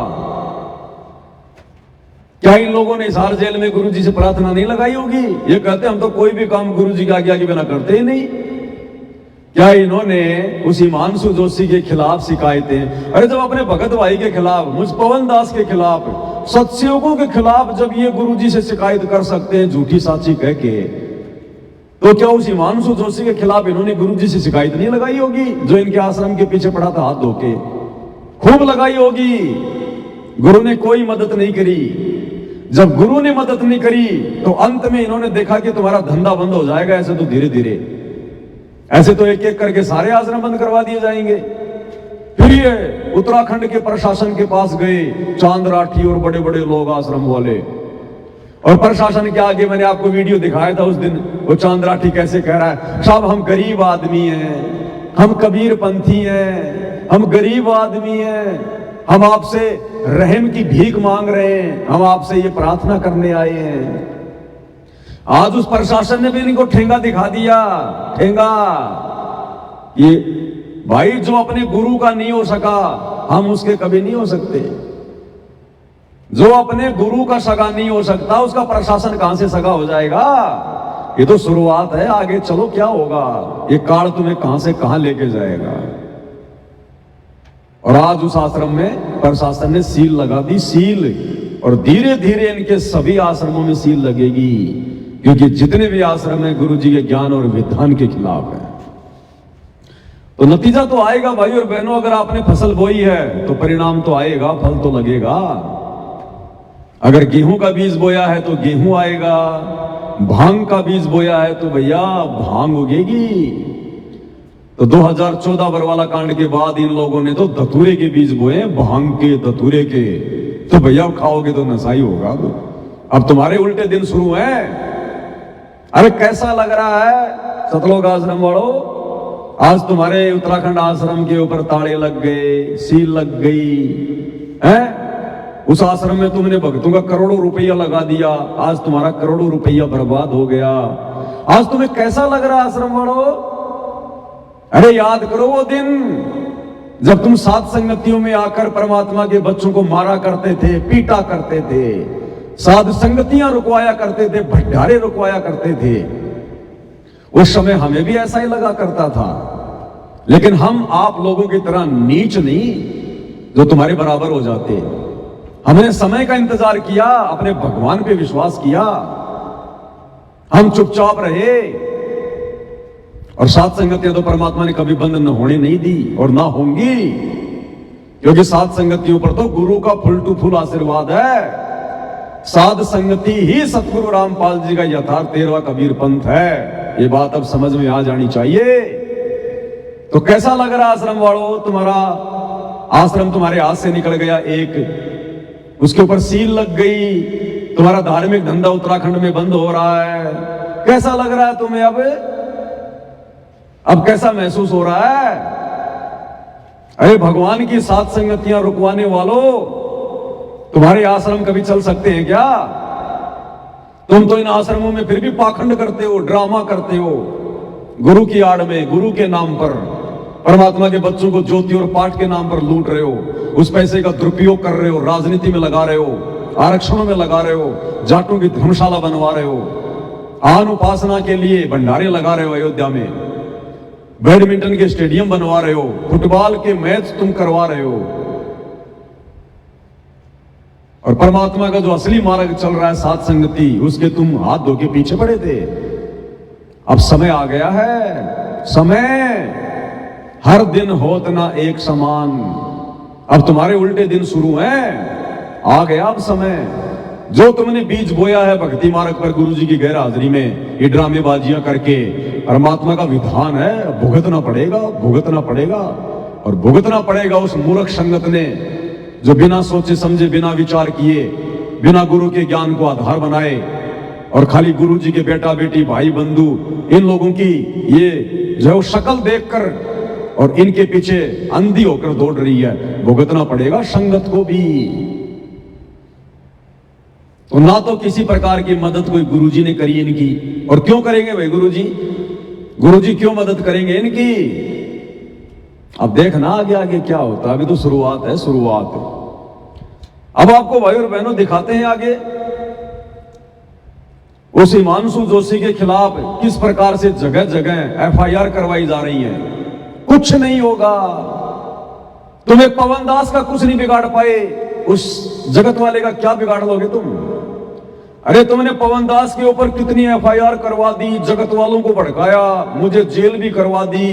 क्या इन लोगों ने हिसार जेल में गुरु जी से प्रार्थना नहीं लगाई होगी? ये कहते हम तो कोई भी काम गुरु जी की आज्ञा के बिना करते ही नहीं। क्या इन्होंने उस हिमांशु जोशी के खिलाफ शिकायतें, अरे जब अपने भगत भाई के खिलाफ, मुझ पवन दास के खिलाफ, सत्सयोगों के खिलाफ जब ये गुरु जी से शिकायत कर सकते हैं झूठी साची कह के, तो क्या उस हिमांशु जोशी के खिलाफ इन्होंने गुरु जी से शिकायत नहीं लगाई होगी? जो इनके आश्रम के पीछे पड़ा था हाथ धो के, खूब लगाई होगी। गुरु ने कोई मदद नहीं करी। जब गुरु ने मदद नहीं करी तो अंत में इन्होंने देखा कि तुम्हारा धंधा बंद हो जाएगा, ऐसे तो धीरे धीरे, ऐसे तो एक एक करके सारे आश्रम बंद करवा दिए जाएंगे। फिर ये उत्तराखंड के प्रशासन के पास गए, चांद राठी और बड़े बड़े लोग आश्रम वाले, और प्रशासन के आगे मैंने आपको वीडियो दिखाया था उस दिन, वो चांद राठी कैसे कह रहा है, साहब हम गरीब आदमी हैं, हम कबीर पंथी हैं, हम गरीब आदमी हैं, हम आपसे रहम की भीख मांग रहे हैं, हम आपसे ये प्रार्थना करने आए हैं। आज उस प्रशासन ने भी इनको ठेंगा दिखा दिया, ठेंगा। ये भाई जो अपने गुरु का नहीं हो सका, हम उसके कभी नहीं हो सकते। जो अपने गुरु का सगा नहीं हो सकता, उसका प्रशासन कहां से सगा हो जाएगा? ये तो शुरुआत है, आगे चलो क्या होगा। ये काल तुम्हें कहां से कहां लेके जाएगा। और आज उस आश्रम में प्रशासन ने सील लगा दी, सील, और धीरे धीरे इनके सभी आश्रमों में सील लगेगी, क्योंकि जितने भी आश्रम है गुरु जी के ज्ञान और विधान के खिलाफ है। तो नतीजा तो आएगा भाई और बहनों, अगर आपने फसल बोई है तो परिणाम तो आएगा, फल तो लगेगा। अगर गेहूं का बीज बोया है तो गेहूं आएगा, भांग का बीज बोया है तो भैया भांग उगेगी। तो 2014 बरवाला कांड के बाद इन लोगों ने तो धतूरे के बीज बोए, भांग के, धतूरे के, तो भैया खाओगे तो नशाई होगा। अब तुम्हारे उल्टे दिन शुरू हैं। अरे कैसा लग रहा है सतलोक आश्रम वालों, आज तुम्हारे उत्तराखंड आश्रम के ऊपर ताले लग गए, सील लग गई है। उस आश्रम में तुमने भक्तों का करोड़ों रुपया लगा दिया, आज तुम्हारा करोड़ों रुपया बर्बाद हो गया। आज तुम्हें कैसा लग रहा है आश्रम वालों? अरे याद करो वो दिन जब तुम सात संगतियों में आकर परमात्मा के बच्चों को मारा करते थे, पीटा करते थे, साध संगतियां रुकवाया करते थे, भंडारे रुकवाया करते थे। उस समय हमें भी ऐसा ही लगा करता था, लेकिन हम आप लोगों की तरह नीच नहीं जो तुम्हारे बराबर हो जाते। हमने समय का इंतजार किया, अपने भगवान पे विश्वास किया, हम चुपचाप रहे। और सात संगतियां तो परमात्मा ने कभी बंद न होने नहीं दी और ना होंगी, क्योंकि सात संगतियों पर तो गुरु का फुल टू फुल आशीर्वाद है। साध संगति ही सतगुरु रामपाल जी का यथार्थ 13वां कबीर पंथ है। ये बात अब समझ में आ जानी चाहिए। तो कैसा लग रहा आश्रम वालों? तुम्हारा आश्रम तुम्हारे हाथ से निकल गया एक, उसके ऊपर सील लग गई, तुम्हारा धार्मिक धंधा उत्तराखंड में बंद हो रहा है। कैसा लग रहा है तुम्हें? अब कैसा महसूस हो रहा है? अरे भगवान की सात संगतियां रुकवाने वालों, तुम्हारे आश्रम कभी चल सकते हैं क्या? तुम तो इन आश्रमों में फिर भी पाखंड करते हो, ड्रामा करते हो, गुरु की आड़ में, गुरु के नाम पर परमात्मा के बच्चों को ज्योति और पाठ के नाम पर लूट रहे हो, उस पैसे का दुरुपयोग कर रहे हो, राजनीति में लगा रहे हो, आरक्षणों में लगा रहे हो, जाटों की धर्मशाला बनवा रहे हो, आन उपासना के लिए भंडारे लगा रहे हो, अयोध्या में बैडमिंटन के स्टेडियम बनवा रहे हो, फुटबॉल के मैच तुम करवा रहे हो। और परमात्मा का जो असली मार्ग चल रहा है सात संगति, उसके तुम हाथ धो के पीछे पड़े थे। अब समय आ गया है, समय हर दिन होत ना एक समान। अब तुम्हारे उल्टे दिन शुरू हैं, आ गया अब समय। जो तुमने बीज बोया है भक्ति मार्ग पर गुरु जी की गैर हाजिरी में, ये ड्रामेबाजियां करके, परमात्मा का विधान है, भुगतना पड़ेगा, भुगतना पड़ेगा। और भुगतना पड़ेगा उस मूर्ख संगत ने जो बिना सोचे समझे, बिना विचार किए, बिना गुरु के ज्ञान को आधार बनाए और खाली गुरु जी के बेटा बेटी, भाई बंधु, इन लोगों की ये जो शक्ल देखकर और इनके पीछे अंधी होकर दौड़ रही है। भुगतना पड़ेगा संगत को भी। तो ना तो किसी प्रकार की मदद कोई गुरुजी ने करी इनकी, और क्यों करेंगे भाई गुरुजी? गुरुजी क्यों मदद करेंगे इनकी? अब देखना आगे आगे क्या होता है, अभी तो शुरुआत है, शुरुआत है। अब आपको भाई और बहनों दिखाते हैं आगे उस हिमांशु जोशी के खिलाफ किस प्रकार से जगह जगह एफआईआर करवाई जा रही है। कुछ नहीं होगा, तुम एक पवन दास का कुछ नहीं बिगाड़ पाए, उस जगत वाले का क्या बिगाड़ लोगे तुम? अरे तुमने पवन दास के ऊपर कितनी एफआईआर करवा दी, जगत वालों को भड़काया, मुझे जेल भी करवा दी,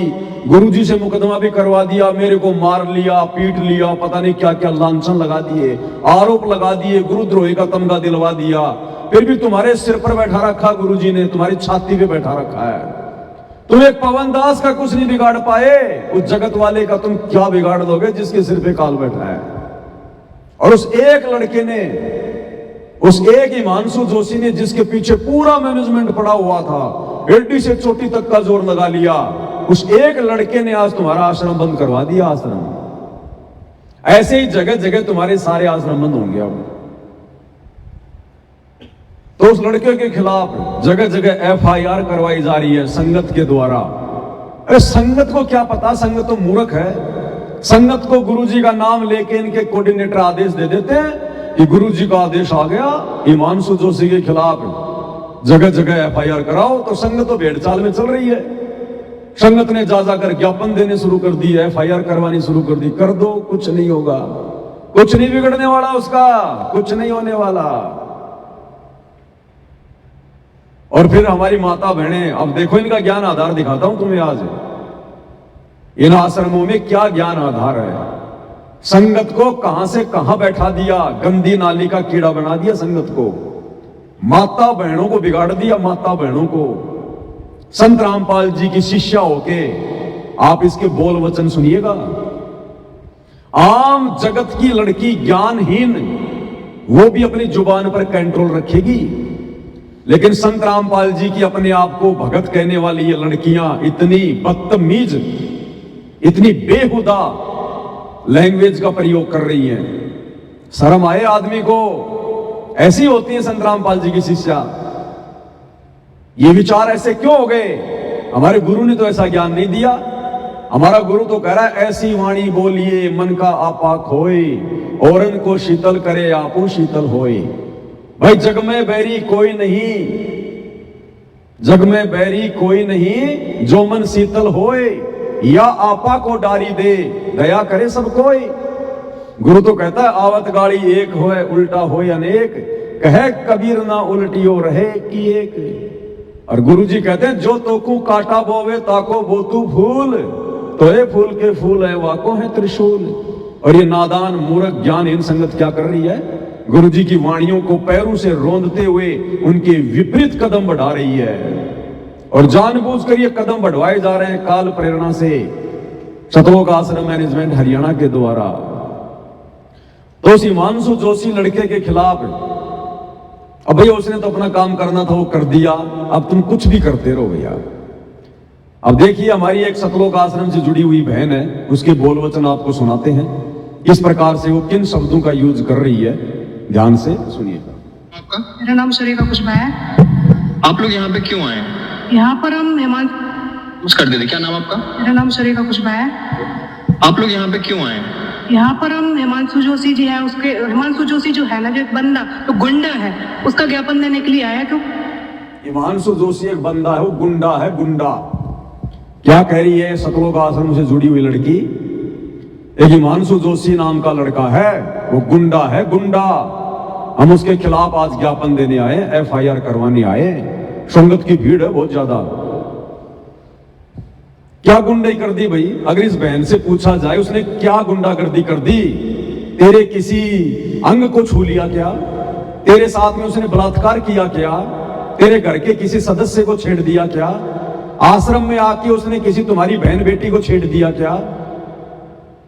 गुरुजी से मुकदमा भी करवा दिया, मेरे को मार लिया, पीट लिया, पता नहीं क्या क्या लांछन लगा दिए, आरोप लगा दिए, गुरुद्रोही का तमगा दिलवा दिया, फिर भी तुम्हारे सिर पर बैठा रखा गुरुजी ने, तुम्हारी छाती पे बैठा रखा है। तुम एक पवन दास का कुछ नहीं बिगाड़ पाए, उस जगत वाले का तुम क्या बिगाड़ दोगे जिसके सिर पे काल बैठा है? और उस एक लड़के ने, उस एक हिमांशु जोशी ने, जिसके पीछे पूरा मैनेजमेंट पड़ा हुआ था, एडी से चोटी तक का जोर लगा लिया, उस एक लड़के ने आज तुम्हारा आश्रम बंद करवा दिया। आश्रम ऐसे ही जगह जगह तुम्हारे सारे आश्रम बंद होंगे अब। तो उस लड़के के खिलाफ जगह जगह एफआईआर करवाई जा रही है संगत के द्वारा। अरे संगत को क्या पता, संगत तो मूर्ख है। संगत को गुरुजी का नाम लेके इनके कोऑर्डिनेटर आदेश दे देते हैं कि गुरुजी का आदेश आ गया, हिमांशु जोशी के खिलाफ जगह जगह एफआईआर कराओ। तो संगत तो भेड़ चाल में चल रही है। संगत ने जा जाकर ज्ञापन देने शुरू कर दी, एफआईआर करवानी शुरू कर दी। कर दो, कुछ नहीं होगा, कुछ नहीं बिगड़ने वाला उसका, कुछ नहीं होने वाला। और फिर हमारी माता बहनें, अब देखो इनका ज्ञान आधार दिखाता हूं तुम्हें आज। इन आश्रमों में क्या ज्ञान आधार है। संगत को कहां से कहां बैठा दिया, गंदी नाली का कीड़ा बना दिया संगत को, माता बहनों को बिगाड़ दिया, माता बहनों को। संत रामपाल जी की शिष्या होके आप इसके बोल वचन सुनिएगा। आम जगत की लड़की ज्ञानहीन, वो भी अपनी जुबान पर कंट्रोल रखेगी, लेकिन संत रामपाल जी की अपने आप को भगत कहने वाली ये लड़कियां इतनी बदतमीज, इतनी बेहुदा लैंग्वेज का प्रयोग कर रही हैं। शर्म आए आदमी को। ऐसी होती है संत रामपाल जी की शिष्या। ये विचार ऐसे क्यों हो गए? हमारे गुरु ने तो ऐसा ज्ञान नहीं दिया। हमारा गुरु तो कह रहा है ऐसी वाणी बोलिए मन का आपा खोए, औरन को शीतल करे आपो शीतल होए। भाई जग में बैरी कोई नहीं, जग में बैरी कोई नहीं, जो मन शीतल होए, या आपा को डारी दे, दया करे सब कोई। गुरु तो कहता है आवत गाड़ी एक होए, उल्टा होए अनेक, कहे कबीर ना उल्टियो रहे की एक। और गुरु जी कहते हैं जो तोकू काटा बोवे ताको बोतू फूल, तो ये फूल के फूल है वाको है त्रिशूल। और ये नादान मूर्ख ज्ञानहीन संगत क्या कर रही है? गुरु जी की वाणियों को पैरों से रोंदते हुए उनके विपरीत कदम बढ़ा रही है। और जानबूझकर ये कदम बढ़वाए जा रहे हैं काल प्रेरणा से, सतलोक आश्रम मैनेजमेंट हरियाणा के द्वारा। तो उस हिमांशु जोशी लड़के के खिलाफ, अब भैया उसने तो अपना काम करना था, वो कर दिया, अब तुम कुछ भी करते रहो भैया। अब देखिए हमारी एक सतलोक आश्रम से जुड़ी हुई बहन है, उसके बोल वचन आपको सुनाते हैं, किस प्रकार से वो किन शब्दों का यूज कर रही है, ध्यान से सुनिएगा। आपका? मेरा नाम शरीका कुशबा है। आप लोग यहाँ पे क्यों आए? यहाँ पर हम कुछ कर देते। क्या नाम आपका? मेरा नाम शरीका कुशबा है। आप लोग यहाँ पे क्यों आए? यहाँ पर हम हिमांशु जोशी जी है, उसके हिमांशु जोशी जो है ना, जो एक बंदा तो गुंडा है, उसका ज्ञापन देने के लिए आया। क्यों? हिमांशु जोशी एक बंदा है, वो गुंडा है, गुंडा। क्या कह रही है सतलोक आश्रम से जुड़ी हुई लड़की? एक हिमांशु जोशी नाम का लड़का है, वो गुंडा है, गुंडा। हम उसके खिलाफ आज ज्ञापन देने आए, एफआईआर करवाने आए। संगत की भीड़ है बहुत ज्यादा। क्या गुंडाई कर दी भाई? अगर इस बहन से पूछा जाए उसने क्या गुंडागर्दी कर दी? तेरे किसी अंग को छू लिया क्या? तेरे साथ में उसने बलात्कार किया क्या? तेरे घर के किसी सदस्य को छेड़ दिया क्या? आश्रम में आके उसने किसी तुम्हारी बहन बेटी को छेड़ दिया क्या?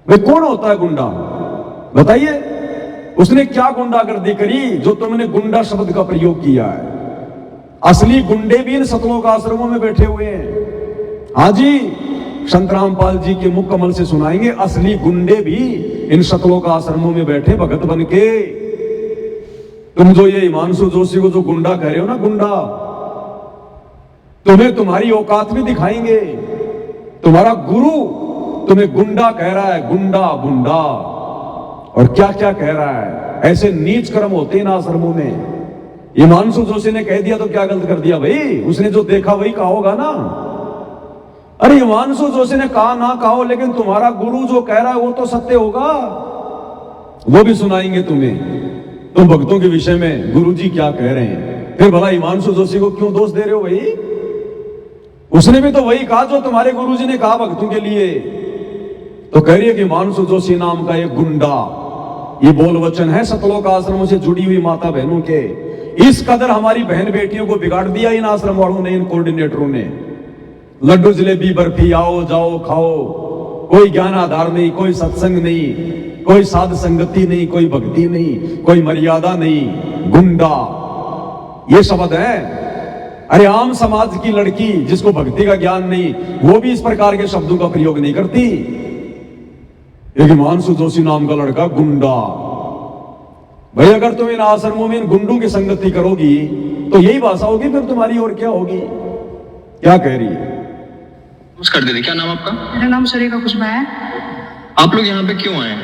वे कौन होता है गुंडा? बताइए, उसने क्या गुंडागर्दी करी जो तुमने गुंडा शब्द का प्रयोग किया है? असली गुंडे भी इन सतलोक आश्रमों में बैठे हुए हैं। हाँ जी, संत रामपाल जी के मुख कमल से सुनाएंगे, असली गुंडे भी इन सतलोक आश्रमों में बैठे भगत बन के। तुम जो ये हिमांशु जोशी को जो गुंडा कह रहे हो ना, गुंडा, तुम्हें तुम्हारी औकात भी दिखाएंगे। तुम्हारा गुरु तुम्हें गुंडा कह रहा है, गुंडा गुंडा, और क्या क्या कह रहा है। ऐसे नीच कर्म होते हैं ना आश्रमों में। हिमांशु जोशी ने कह दिया तो क्या गलत कर दिया भाई? उसने जो देखा वही कहा होगा ना। अरे हिमांशु जोशी ने कहा ना कहा, लेकिन तुम्हारा गुरु जो कह रहा है वो तो सत्य होगा, वो भी सुनाएंगे तुम्हें। तुम भक्तों के विषय में गुरुजी क्या कह रहे हैं, फिर भला हिमांशु जोशी को क्यों दोष दे रहे हो भाई? उसने भी तो वही कहा जो तुम्हारे गुरुजी ने कहा भक्तों के लिए। तो कह रही है कि हिमांशु जोशी नाम का एक गुंडा, ये बोल वचन है सतलोक आश्रमों से जुड़ी हुई माता बहनों के। इस कदर हमारी बहन बेटियों को बिगाड़ दिया इन आश्रम वालों ने, इन कोऑर्डिनेटरों ने। लड्डू जलेबी बर्फी आओ जाओ खाओ, कोई ज्ञान आधार नहीं, कोई सत्संग नहीं, कोई साध संगति नहीं, कोई भक्ति नहीं, कोई मर्यादा नहीं। गुंडा ये शब्द है। अरे आम समाज की लड़की जिसको भक्ति का ज्ञान नहीं, वो भी इस प्रकार के शब्दों का प्रयोग नहीं करती। एक हिमांशु जोशी नाम का लड़का गुंडा। भाई अगर तुम इन आश्रमों में इन गुंडों की संगति करोगी तो यही भाषा होगी फिर तुम्हारी, और क्या होगी? क्या कह रही है? कर दे। क्या नाम आपका? मेरा नाम शरीका कुशबा है। आप लोग यहाँ पे क्यों आए?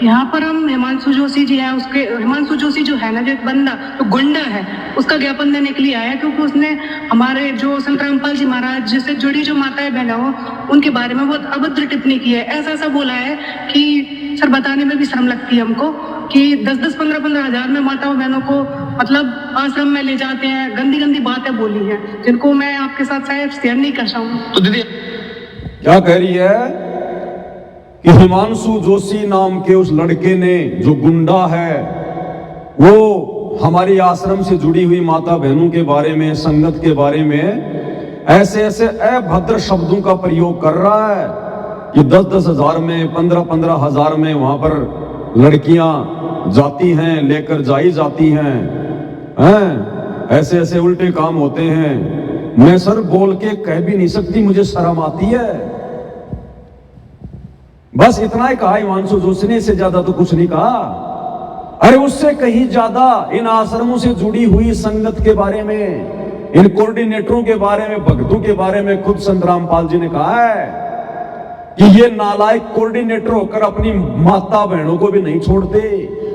यहाँ पर हम हिमांशु जोशी जी है, उसके हिमांशु जोशी जो है ना, जो एक बंदा तो गुंडा है, उसका ज्ञापन देने के लिए आया, क्योंकि उसने हमारे जो संत रामपाल जी महाराज जिससे जुड़ी जो माताएं बहना हो उनके बारे में बहुत अभद्र टिप्पणी की है। ऐसा ऐसा बोला है कि सर बताने में भी शर्म लगती है हमको कि 10-10, 15-15 हजार में माताओं बहनों को मतलब आश्रम में ले जाते हैं। गंदी गंदी बातें बोली हैं जिनको मैं आपके साथ शायद शेयर नहीं कर सकूँ। तो दीदी क्या कह रही है कि हिमांशु जोशी नाम के उस लड़के ने, जो गुंडा है, वो हमारी आश्रम से जुड़ी हुई माता बहनों के बारे में, संगत के बारे में ऐसे ऐसे अभद्र शब्दों का प्रयोग कर रहा है कि 10-10 हजार में, 15-15 हजार में वहां पर लड़कियां जाती हैं, लेकर जाई जाती हैं। ऐसे ऐसे उल्टे काम होते हैं। मैं सर बोल के कह भी नहीं सकती, मुझे शर्म आती है। बस इतना ही कहा हिमांशु जोशी ने, इससे ज्यादा तो कुछ नहीं कहा। अरे उससे कहीं ज्यादा इन आश्रमों से जुड़ी हुई संगत के बारे में, इन कोऑर्डिनेटरों के बारे में, भक्तों के बारे में खुद संत रामपाल जी ने कहा है कि ये नालायक कोऑर्डिनेटर होकर अपनी माता बहनों को भी नहीं छोड़ते,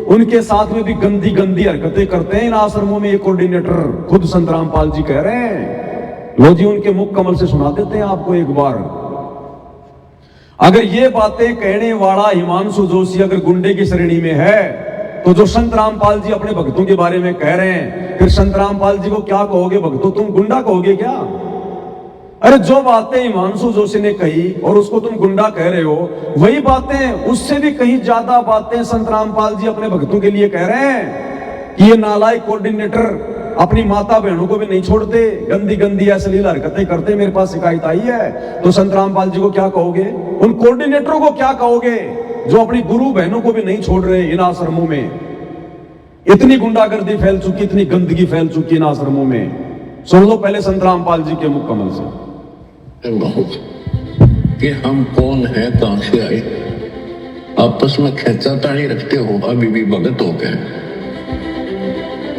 उनके साथ में भी गंदी गंदी हरकतें करते हैं इन आश्रमों में ये कोऑर्डिनेटर। खुद संत रामपाल जी कह रहे हैं। लो जी उनके मुख कमल से सुना देते हैं आपको एक बार। अगर ये बातें कहने वाला हिमांशु जोशी अगर गुंडे की श्रेणी में है, तो जो संत रामपाल जी अपने भक्तों के बारे में कह रहे हैं, फिर संत रामपाल जी को क्या कहोगे? भक्तों तुम गुंडा कहोगे क्या? अरे जो बातें हिमांशु जोशी ने कही और उसको तुम गुंडा कह रहे हो, वही बातें, उससे भी कहीं ज्यादा बातें संत रामपाल जी अपने भक्तों के लिए कह रहे हैं कि ये नालायक कोऑर्डिनेटर अपनी माता बहनों को भी नहीं छोड़ते, गंदी गंदी अश्लील हरकतें करते। मेरे पास शिकायत आई है। तो संत रामपाल जी को क्या कहोगे? उन कोऑर्डिनेटरों को क्या कहोगे जो अपनी गुरु बहनों को भी नहीं छोड़ रहे इन आश्रमों में? इतनी गुंडागर्दी फैल चुकी, इतनी गंदगी फैल चुकी इन आश्रमों में। सुन लो पहले संत रामपाल जी के मुख कमल से कि हम कौन है, कहां से आए। आपस में खेचातानी रखते हो अभी भी भगत हो गए।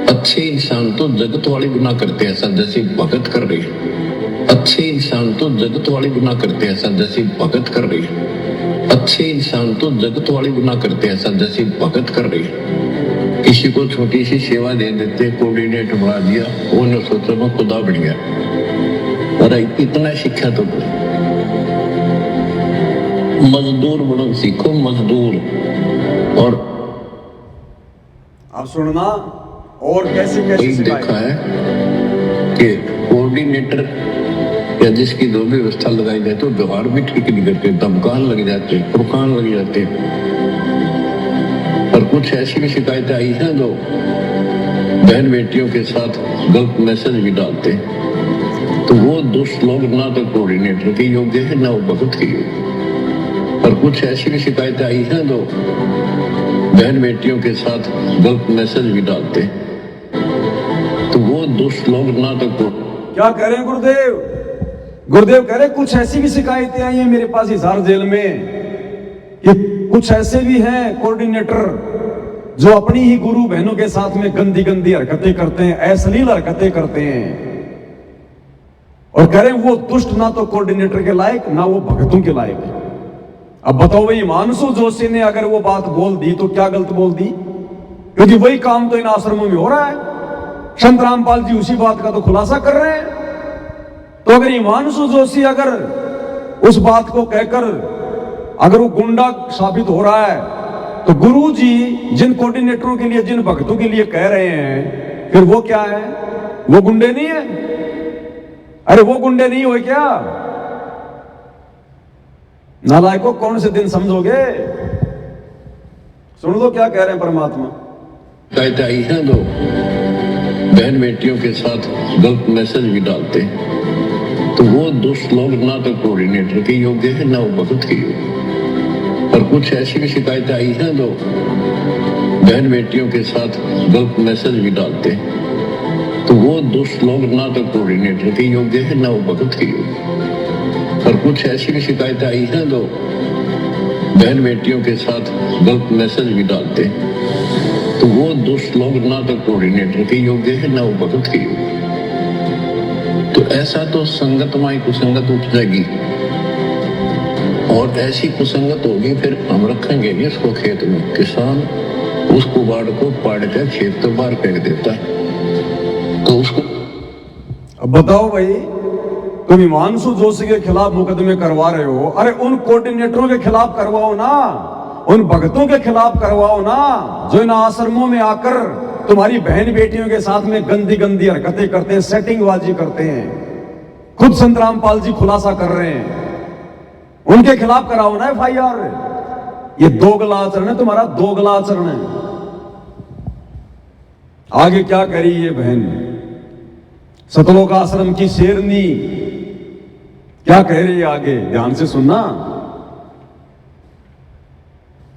अच्छे इंसान तो जगत वाले गुनाह करते हैं, सर जैसे भगत कर रही है। अच्छे इंसान तो जगत वाले गुनाह करते हैं, सर जैसे भगत कर रही है। अच्छे इंसान तो जगत वाले गुनाह करते हैं, सर जैसे भगत कर रही है। किसी को छोटी सी सेवा दे देते, कोऑर्डिनेटर बना दिया, उन्होंने सोचा मैं खुदा बन गया। अरे इतना शिक्षा तो मजदूर बनो, सीखो मजदूर। और अब सुनना और कैसे देखा है कि कोऑर्डिनेटर या जिसकी जो भी व्यवस्था लगाई जाए तो व्यवहार भी ठीक नहीं करते, दमकान लग जाते, फुरकान लग जाते। और कुछ ऐसी भी शिकायतें आई हैं जो बहन बेटियों के साथ गलत मैसेज भी डालते। तो वो दुष्ट लोग ना तो कोऑर्डिनेटर के योग्य है ना वो भगत के योग्य। और कुछ ऐसी भी शिकायतें आई हैं जो बहन बेटियों के साथ गलत मैसेज भी डालते। तो वो दुष्ट लोग ना तो क्या कह रहे हैं गुरुदेव? गुरुदेव कह रहे कुछ ऐसी भी शिकायतें आई हैं मेरे पास हिसार जेल में कि कुछ ऐसे भी हैं कोऑर्डिनेटर जो अपनी ही गुरु बहनों के साथ में गंदी गंदी हरकतें करते हैं, अश्लील हरकतें करते हैं, और कह रहे हैं वो दुष्ट ना तो कोऑर्डिनेटर के लायक ना वो भगतों के लायक है। अब बताओ भाई, हिमांशु जोशी ने अगर वो बात बोल दी तो क्या गलत बोल दी? क्योंकि वही काम तो इन आश्रमों में हो रहा है। संत रामपाल जी उसी बात का तो खुलासा कर रहे हैं। तो अगर हिमांशु जोशी अगर उस बात को कहकर अगर वो गुंडा साबित हो रहा है, तो गुरु जी जिन कोऑर्डिनेटरों के लिए, जिन भक्तों के लिए कह रहे हैं, फिर वो क्या है? वो गुंडे नहीं है? अरे वो गुंडे नहीं हुए क्या? नालायकों, कौन से दिन समझोगे? सुन लो क्या कह रहे हैं परमात्मा। कहते आई हैं दो बहन बेटियों के साथ गलत मैसेज भी डालते हैं, तो वो दुष्ट लोग ना तो कोऑर्डिनेटर के योग्य है ना वो भगत के योग्य। और कुछ ऐसी भी शिकायतें आई हैं दो बहन बेटियों के साथ गलत मैसेज भी डालते हैं, तो वो दुष्ट लोग ना तो कोऑर्डिनेटर के योग्य है ना वो भगत के योग्य। और कुछ ऐसी भी शिकायतें आई हैं दो बहन बेटियों के साथ गलत मैसेज भी डालते हैं, तो वो दुष्ट लोग ना तो कोऑर्डिनेटर के योग्य है ना वो भगत के योग्य। तो ऐसा तो संगत माई कुसंगत उपजेगी, और ऐसी कुसंगत होगी फिर हम रखेंगे नहीं उसको खेत में। किसान उस कुबाड़ को पाड़ कर खेत तो बाहर फेंक देता है, तो उसको। अब बताओ भाई, तुम हिमांशु जोशी के खिलाफ मुकदमे करवा रहे हो, अरे उन कोऑर्डिनेटरों के खिलाफ करवाओ ना, उन भक्तों के खिलाफ करवाओ ना, जो इन आश्रमों में आकर तुम्हारी बहन बेटियों के साथ में गंदी गंदी हरकतें करते हैं, सेटिंगबाजी करते हैं। खुद संत रामपाल जी खुलासा कर रहे हैं, उनके खिलाफ कराओ ना FIR। ये दोगला आचरण है तुम्हारा, दोगला आचरण है। आगे क्या करी ये बहन सतलोक आश्रम की शेरनी, क्या कह रही है आगे? ध्यान से सुनना।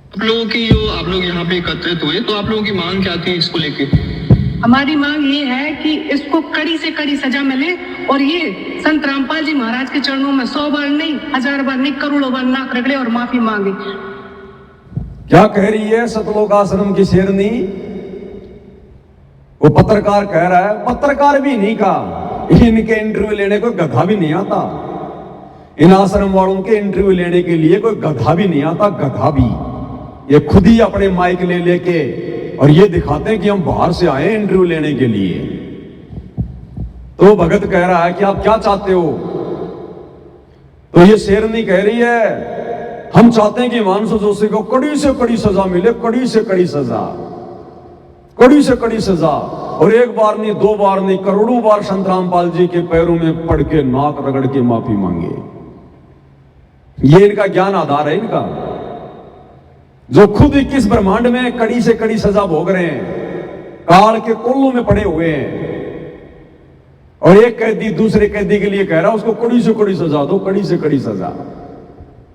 आप लोगों की जो आप लोग यहाँ पे एकत्रित हुए, तो आप लोगों की मांग क्या थी इसको लेके? हमारी मांग ये है कि इसको कड़ी से कड़ी सजा मिले, और ये संत रामपाल जी महाराज के चरणों में 100 बार नहीं, 1000 बार नहीं, करोड़ों बार नाक रगड़े और माफी मांगे। क्या कह रही है सतलोक आश्रम की शेरनी? वो पत्रकार कह रहा है, पत्रकार भी नहीं कहा, इनके इंटरव्यू लेने को गधा भी नहीं आता। इन आश्रम वालों के इंटरव्यू लेने के लिए कोई गधा भी नहीं आता, गधा भी। ये खुद ही अपने माइक ले लेके और ये दिखाते हैं कि हम बाहर से आए इंटरव्यू लेने के लिए। तो भगत कह रहा है कि आप क्या चाहते हो? तो ये शेरनी कह रही है, हम चाहते हैं कि हिमांशु जोशी को कड़ी से कड़ी सजा मिले, कड़ी से कड़ी सजा, कड़ी से कड़ी सजा। और एक बार नहीं, 2 बार नहीं, करोड़ों बार संत रामपाल जी के पैरों में पड़ के नाक रगड़ के माफी मांगे। ये इनका ज्ञान आधार है इनका, जो खुद 21 ब्रह्मांड में कड़ी से कड़ी सजा भोग रहे हैं, काल के कोल्लों में पड़े हुए हैं। और एक कैदी दूसरे कैदी के लिए कह रहा है उसको कड़ी से कड़ी सजा दो, कड़ी से कड़ी सजा।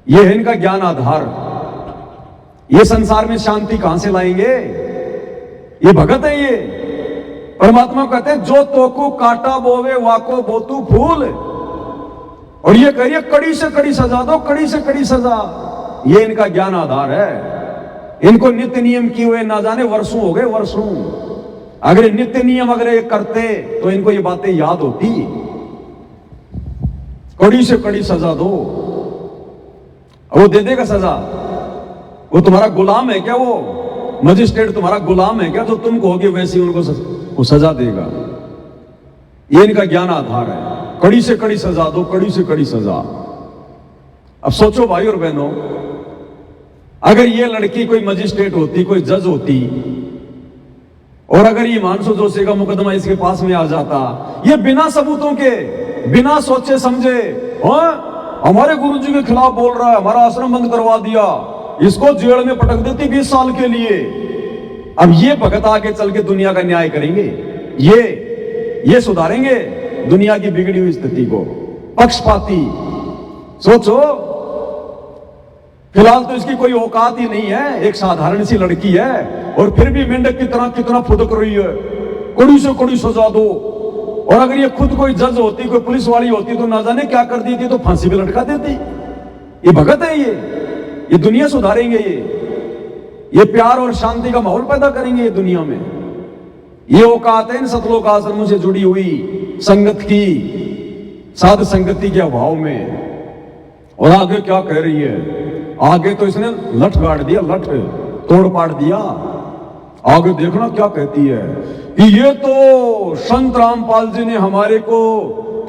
ये है इनका ज्ञान आधार। ये संसार में शांति कहां से लाएंगे? ये भगत है ये। परमात्मा कहते हैं जो तोको काटा बोवे वाको बोतू फूल, और ये कहिए कड़ी से कड़ी सजा दो, कड़ी से कड़ी सजा। ये इनका ज्ञान आधार है। इनको नित्य नियम किए हुए ना जाने वर्षों हो गए, वर्षों। अगर नित्य नियम अगर ये करते तो इनको ये बातें याद होती। कड़ी से कड़ी सजा दो, वो दे देगा सजा। वो तुम्हारा गुलाम है क्या? वो मजिस्ट्रेट तुम्हारा गुलाम है क्या? जो तुम कहोगे वैसे उनको वो सजा देगा। ये इनका ज्ञान आधार है। कड़ी से कड़ी सजा दो, कड़ी से कड़ी सजा। अब सोचो भाई और बहनों, अगर ये लड़की कोई मजिस्ट्रेट होती, कोई जज होती, और अगर ये हिमांशु जोशी का मुकदमा इसके पास में आ जाता, ये बिना सबूतों के, बिना सोचे समझे, हमारे गुरुजी के खिलाफ बोल रहा है, हमारा आश्रम बंद करवा दिया, इसको जेल में पटक देती 20 साल के लिए। अब ये भगत आगे चल के दुनिया का न्याय करेंगे, ये सुधारेंगे दुनिया की बिगड़ी हुई स्थिति को। पक्षपाती सोचो। फिलहाल तो इसकी कोई औकात ही नहीं है, एक साधारण सी लड़की है, और फिर भी मेंढक की तरह कितना फुदक रही है, कड़ी से कड़ी सजा दो। और अगर ये खुद कोई जज होती, कोई पुलिस वाली होती, तो ना जाने क्या कर दी थी, तो फांसी पे लटका देती। ये भगत है ये दुनिया सुधारेंगे। ये प्यार और शांति का माहौल पैदा करेंगे ये दुनिया में। ये औकात है इन सतलोक आश्रमों से जुड़ी हुई संगत की, साध संगति के अभाव में। और आगे क्या कह रही है, आगे तो इसने लठ गाड़ दिया, लठ तोड़ पाड़ दिया। आगे देखना क्या कहती है कि ये तो संत रामपाल जी ने हमारे को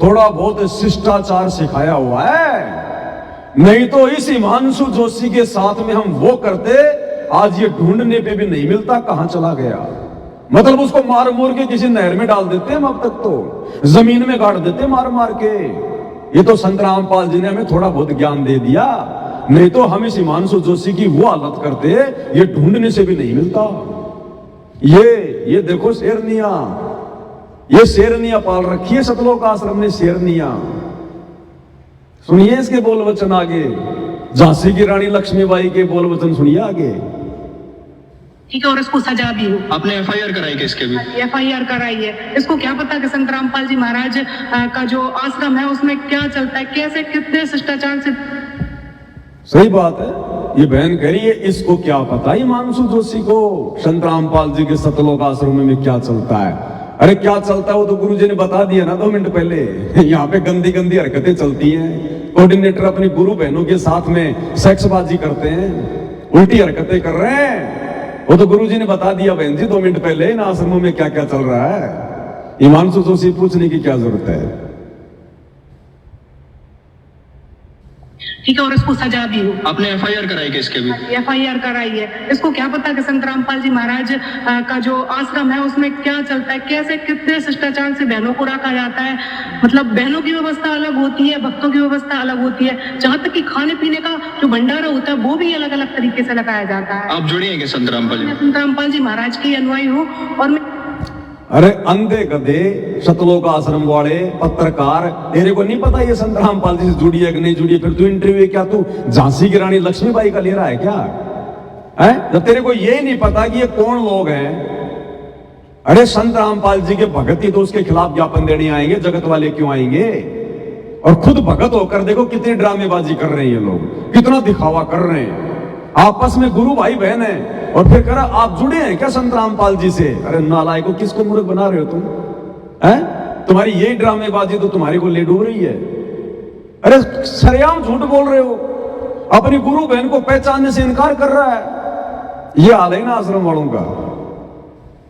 थोड़ा बहुत शिष्टाचार सिखाया हुआ है, नहीं तो इस हिमांशु जोशी के साथ में हम वो करते, आज ये ढूंढने पे भी नहीं मिलता कहां चला गया। मतलब उसको मार मोर के किसी नहर में डाल देते हम, अब तक तो जमीन में गाड़ देते मार मार के। ये तो संत रामपाल जी ने हमें थोड़ा बहुत ज्ञान दे दिया, नहीं तो हम इस हिमांशु जोशी की वो हालत करते, ये ढूंढने से भी नहीं मिलता। ये देखो शेरनिया, ये शेरनिया पाल रखी है सतलोक आश्रम ने, शेरनिया। सुनिए इसके बोल वचन आगे, झांसी की रानी लक्ष्मीबाई के बोल वचन सुनिए आगे। ठीक है, और इसको सजा भी हो। आपने एफआईआर कराई किसके भी? एफआईआर कराई है। इसको क्या पता कि संत रामपाल जी महाराज का जो आश्रम है उसमें क्या चलता है, कैसे कितने शिष्टाचार से। सही बात है, ये बहन कह रही है इसको क्या पता हिमांशु जोशी को संत रामपाल जी के सतलोक आश्रम में क्या चलता है। अरे क्या चलता है वो तो गुरु जी ने बता दिया ना 2 मिनट पहले। यहाँ पे गंदी गंदी हरकतें चलती हैं, कोऑर्डिनेटर अपनी गुरु बहनों के साथ में सेक्सबाजी करते हैं, उल्टी हरकतें कर रहे हैं। वो तो गुरु जी ने बता दिया बहन जी 2 मिनट पहले इन आश्रमों में क्या क्या चल रहा है। हिमांशु जोशी पूछने की क्या जरूरत है। ठीक है, और इसको सजा भी हो। आपने एफआईआर कराई किसके भी? एफआईआर कराई है। इसको क्या पता कि संत रामपाल जी महाराज का जो आश्रम है उसमें क्या चलता है, कैसे कितने शिष्टाचार से बहनों को रखा जाता है। मतलब बहनों की व्यवस्था अलग होती है, भक्तों की व्यवस्था अलग होती है, जहाँ तक कि खाने पीने का जो भंडारा होता है वो भी अलग अलग तरीके से लगाया जाता है। आप जुड़ी हैं कि संत रामपाल जी? मैं संत रामपाल जी महाराज की अनुयायी हूँ। और मैं अरे अंधे गधे सतलोक आश्रम वाले पत्रकार, तेरे को नहीं पता ये संत रामपाल जी से जुड़ी है कि नहीं जुड़ी है? फिर तू इंटरव्यू क्या तू झांसी की रानी लक्ष्मीबाई का ले रहा है क्या है? जब तेरे को ये नहीं पता कि ये कौन लोग हैं। अरे संत रामपाल जी के भगत ही तो उसके खिलाफ ज्ञापन देने आएंगे, जगत वाले क्यों आएंगे? और खुद भगत होकर देखो कितनी ड्रामेबाजी कर रहे हैं ये लोग, कितना दिखावा कर रहे हैं। आपस में गुरु भाई बहन है और फिर कह रहा आप जुड़े हैं क्या संत रामपाल जी से? अरे नालायक को किसको मूर्ख बना रहे हो तुम? हैं? तुम्हारी यही ड्रामेबाजी तो तुम्हारे को ले डूब रही है। अरे सरेआम झूठ बोल रहे हो, अपनी गुरु बहन को पहचानने से इनकार कर रहा है। ये हाल है ना आश्रम वालों का।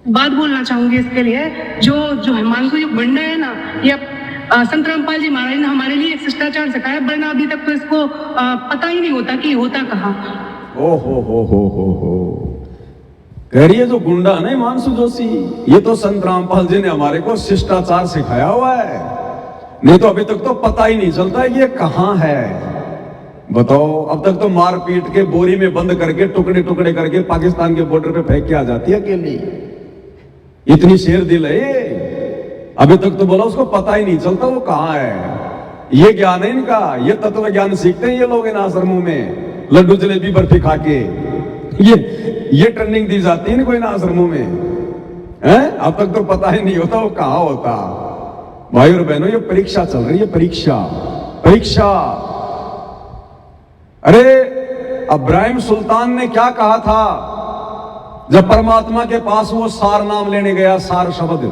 बात बोलना चाहूंगी इसके लिए, जो हिमांशु जो बंडा है ना, ये संत रामपाल जी महाराज ने हमारे लिए एक शिष्टाचार सिखाया, वरना अभी तक तो इसको पता ही नहीं होता कि होता कहाँ। ओ हो कह रही है जो गुंडा है ना हिमांशु जोशी, ये तो संत रामपाल जी ने हमारे को शिष्टाचार सिखाया हुआ है, नहीं तो अभी तक तो पता ही नहीं चलता है कि ये कहां है। बताओ, अब तक तो मार पीट के बोरी में बंद करके टुकड़े टुकड़े करके पाकिस्तान के बॉर्डर पे फेंक के आ जाती है अकेली। इतनी शेर दिल है ये, अभी तक तो बोला उसको पता ही नहीं चलता वो कहां है। ये ज्ञान है इनका, ये तत्व ज्ञान सीखते हैं ये लोग इन आश्रमों में, लड्डू जलेबी बर्फी खा के। ये ट्रेनिंग दी जाती है इनको इन आश्रमों में, हैं? अब तक तो पता ही नहीं होता वो कहां होता। भाई और बहनों, ये परीक्षा चल रही है, परीक्षा। अरे इब्राहिम सुल्तान ने क्या कहा था जब परमात्मा के पास वो सार नाम लेने गया, सार शब्द,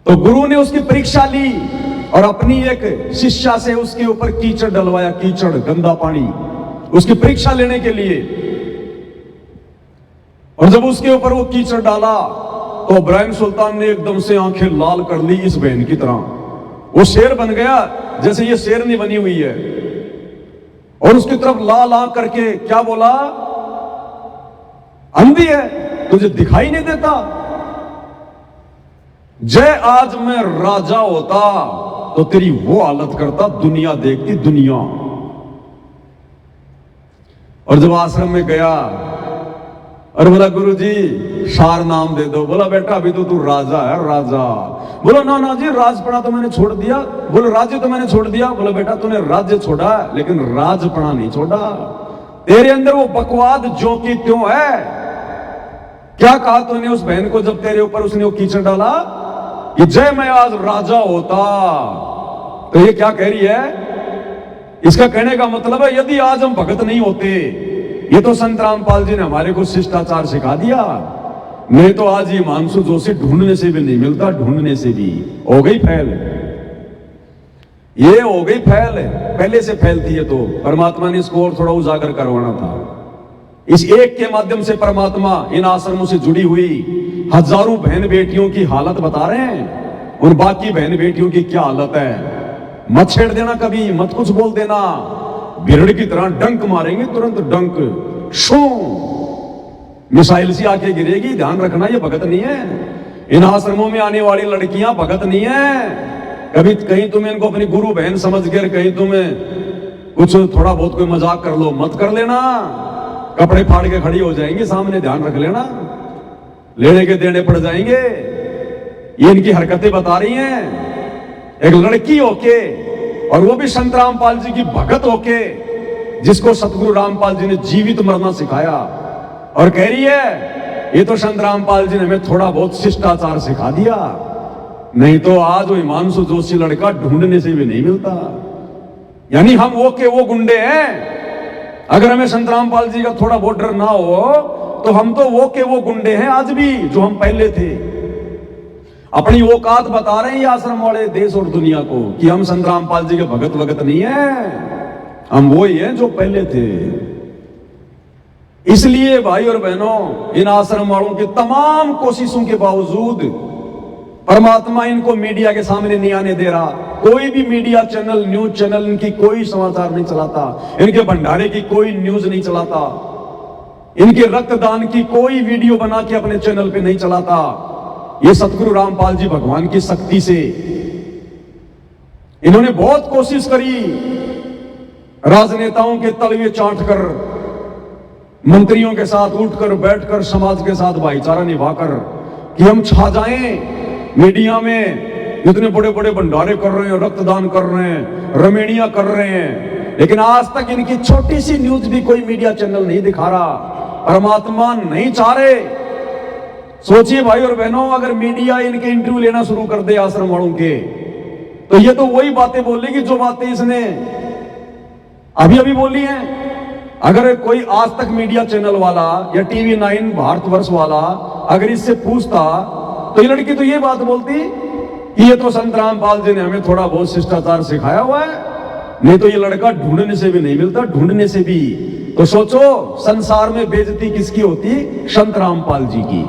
तो गुरु ने उसकी परीक्षा ली और अपनी एक शिष्या से उसके ऊपर कीचड़ डलवाया, कीचड़ गंदा पानी, उसकी परीक्षा लेने के लिए। और जब उसके ऊपर वो कीचड़ डाला तो इब्राहिम सुल्तान ने एकदम से आंखें लाल कर ली इस बहन की तरह। वो शेर बन गया जैसे ये शेरनी बनी हुई है, और उसकी तरफ लाल आंख करके क्या बोला, अंधी है, तुझे दिखाई नहीं देता? जय आज मैं राजा होता तो तेरी वो हालत करता, दुनिया देखती दुनिया। और जब आश्रम में गया और बोला गुरुजी सार नाम दे दो, बोला बेटा अभी तो तू राजा है, राजा। बोला ना जी, राजपना तो मैंने छोड़ दिया। बोले राज्य तो मैंने छोड़ दिया। बोला बेटा तूने राज्य छोड़ा लेकिन राजपना नहीं छोड़ा, तेरे अंदर वो बकवाद जो की त्यों है। क्या कहा तूने उस बहन को जब तेरे ऊपर उसने वो कीचड़ डाला कि जय मैं आज राजा होता? तो ये क्या कह रही है? इसका कहने का मतलब है यदि आज हम भगत नहीं होते, ये तो संत रामपाल जी ने हमारे को शिष्टाचार सिखा दिया। नहीं तो आज हिमांशु जोशी ढूंढने से भी नहीं मिलता, ढूंढने से भी हो गई फैल, ये हो गई फैल, पहले से फैलती है। तो परमात्मा ने इसको और थोड़ा उजागर करवाना था। इस एक के माध्यम से परमात्मा इन आश्रमों से जुड़ी हुई हजारों बहन बेटियों की हालत बता रहे हैं। उन बाकी बहन बेटियों की क्या हालत है, मत छेड़ देना कभी, मत कुछ बोल देना, बिरड़ की तरह डंक मारेंगे, तुरंत डंक शो, मिसाइल सी आके गिरेगी। ध्यान रखना, ये भगत नहीं है। इन आश्रमों में आने वाली लड़कियां भगत नहीं है। कभी कहीं तुम इनको अपनी गुरु बहन समझ कर कहीं तुम्हें कुछ थोड़ा बहुत कोई मजाक कर लो, मत कर लेना, कपड़े फाड़ के खड़ी हो जाएंगी सामने। ध्यान रख लेना, लेने के देने पड़ जाएंगे। ये इनकी हरकतें बता रही हैं। एक लड़की होके, और वो भी संत रामपाल जी की भगत होके, जिसको सतगुरु रामपाल जी ने जीवित मरना सिखाया, और कह रही है ये तो संत रामपाल जी ने हमें थोड़ा बहुत शिष्टाचार सिखा दिया। नहीं तो आज वो हिमांशु जोशी लड़का ढूंढने से भी नहीं मिलता। यानी हम वो के वो गुंडे हैं। अगर हमें संत रामपाल जी का थोड़ा बहुत डर ना हो तो हम तो वो के वो गुंडे हैं आज भी, जो हम पहले थे। अपनी औकात बता रहे हैं ये आश्रम वाले देश और दुनिया को कि हम संत रामपाल जी के भगत वगत नहीं है, हम वो ही हैं जो पहले थे। इसलिए भाई और बहनों, इन आश्रम वालों की तमाम कोशिशों के बावजूद परमात्मा इनको मीडिया के सामने नहीं आने दे रहा। कोई भी मीडिया चैनल, न्यूज चैनल इनकी कोई समाचार नहीं चलाता, इनके भंडारे की कोई न्यूज नहीं चलाता, इनके रक्तदान की कोई वीडियो बना के अपने चैनल पे नहीं चलाता। ये सतगुरु रामपाल जी भगवान की शक्ति से इन्होंने बहुत कोशिश करी, राजनेताओं के तलवे चाटकर, मंत्रियों के साथ उठकर बैठकर, समाज के साथ भाईचारा निभाकर कि हम छा जाएं मीडिया में। इतने बड़े बड़े भंडारे कर रहे हैं, रक्तदान कर रहे हैं, रमेणियां कर रहे हैं, लेकिन आज तक इनकी छोटी सी न्यूज भी कोई मीडिया चैनल नहीं दिखा रहा। परमात्मा नहीं चाह रहे। सोचिए भाई और बहनों, अगर मीडिया इनके इंटरव्यू लेना शुरू कर दे आश्रम वालों के, तो ये तो वही बातें बोलेगी जो बातें इसने अभी अभी बोली हैं। अगर कोई आज तक मीडिया चैनल वाला या टीवी 9 भारतवर्ष वाला अगर इससे पूछता, तो ये लड़की तो ये बात बोलती कि ये तो संत रामपाल जी ने हमें थोड़ा बहुत शिष्टाचार सिखाया हुआ है। नहीं तो ये लड़का ढूंढने से भी नहीं मिलता, ढूंढने से भी। तो सोचो, संसार में बेइज्जती किसकी होती? संत रामपाल जी की।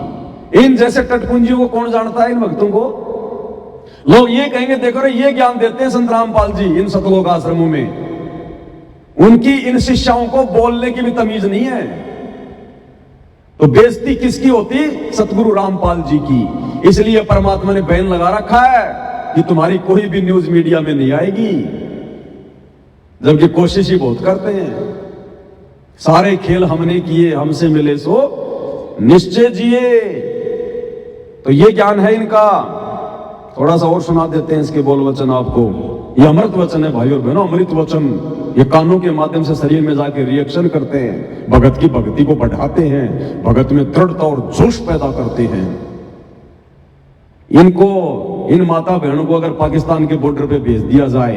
इन जैसे टटपुंजियों को कौन जानता है, इन भक्तों को? लोग ये कहेंगे, देखो रे, ये ज्ञान देते हैं संत रामपाल जी इन सतलोक आश्रमों में। उनकी इन शिष्याओं को बोलने की भी तमीज नहीं है। तो बेइज्जती किसकी होती? सतगुरु रामपाल जी की। इसलिए परमात्मा ने बैन लगा रखा है कि तुम्हारी कोई भी न्यूज मीडिया में नहीं आएगी, जबकि कोशिश ही बहुत करते हैं। सारे खेल हमने किए, हमसे मिले सो निश्चय जिए। तो ये ज्ञान है इनका। थोड़ा सा और सुना देते हैं इसके बोल वचन आपको। ये अमृत वचन है भाई और बहनों, अमृत वचन। ये कानों के माध्यम से शरीर में जाके रिएक्शन करते हैं, भगत की भक्ति को बढ़ाते हैं, भगत में दृढ़ता और जोश पैदा करते हैं। इनको, इन माता बहनों को अगर पाकिस्तान के बॉर्डर पे भेज दिया जाए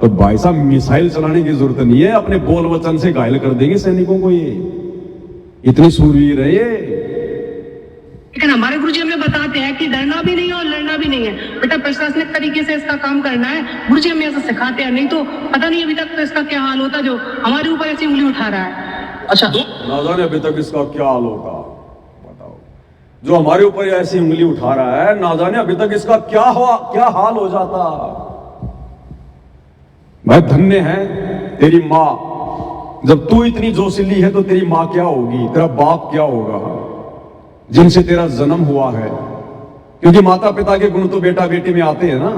तो भाई साहब मिसाइल चलाने की जरूरत नहीं है, अपने बोल वचन से घायल कर देंगे सैनिकों को। ये इतनी सूरवीर है ये। लेकिन हमारे गुरुजी हमें बताते हैं कि डरना भी नहीं है और लड़ना भी नहीं है, बेटा प्रशासनिक तरीके से इसका काम करना है। गुरुजी हमें ऐसा सिखाते हैं, नहीं तो पता नहीं अभी तक तो इसका क्या हाल होता जो हमारे ऊपर ऐसी उंगली उठा रहा है। अच्छा, ना जाने अभी तक इसका क्या हाल होगा, बताओ। जो हमारे ऊपर ऐसी उंगली उठा रहा है, ना जाने अभी तक इसका क्या हाल हो जाता। भाई धन्य है तेरी माँ, जब तू इतनी जोशीली है तो तेरी माँ क्या होगी, तेरा बाप क्या होगा, जिनसे तेरा जन्म हुआ है। क्योंकि माता पिता के गुण तो बेटा बेटी में आते हैं ना।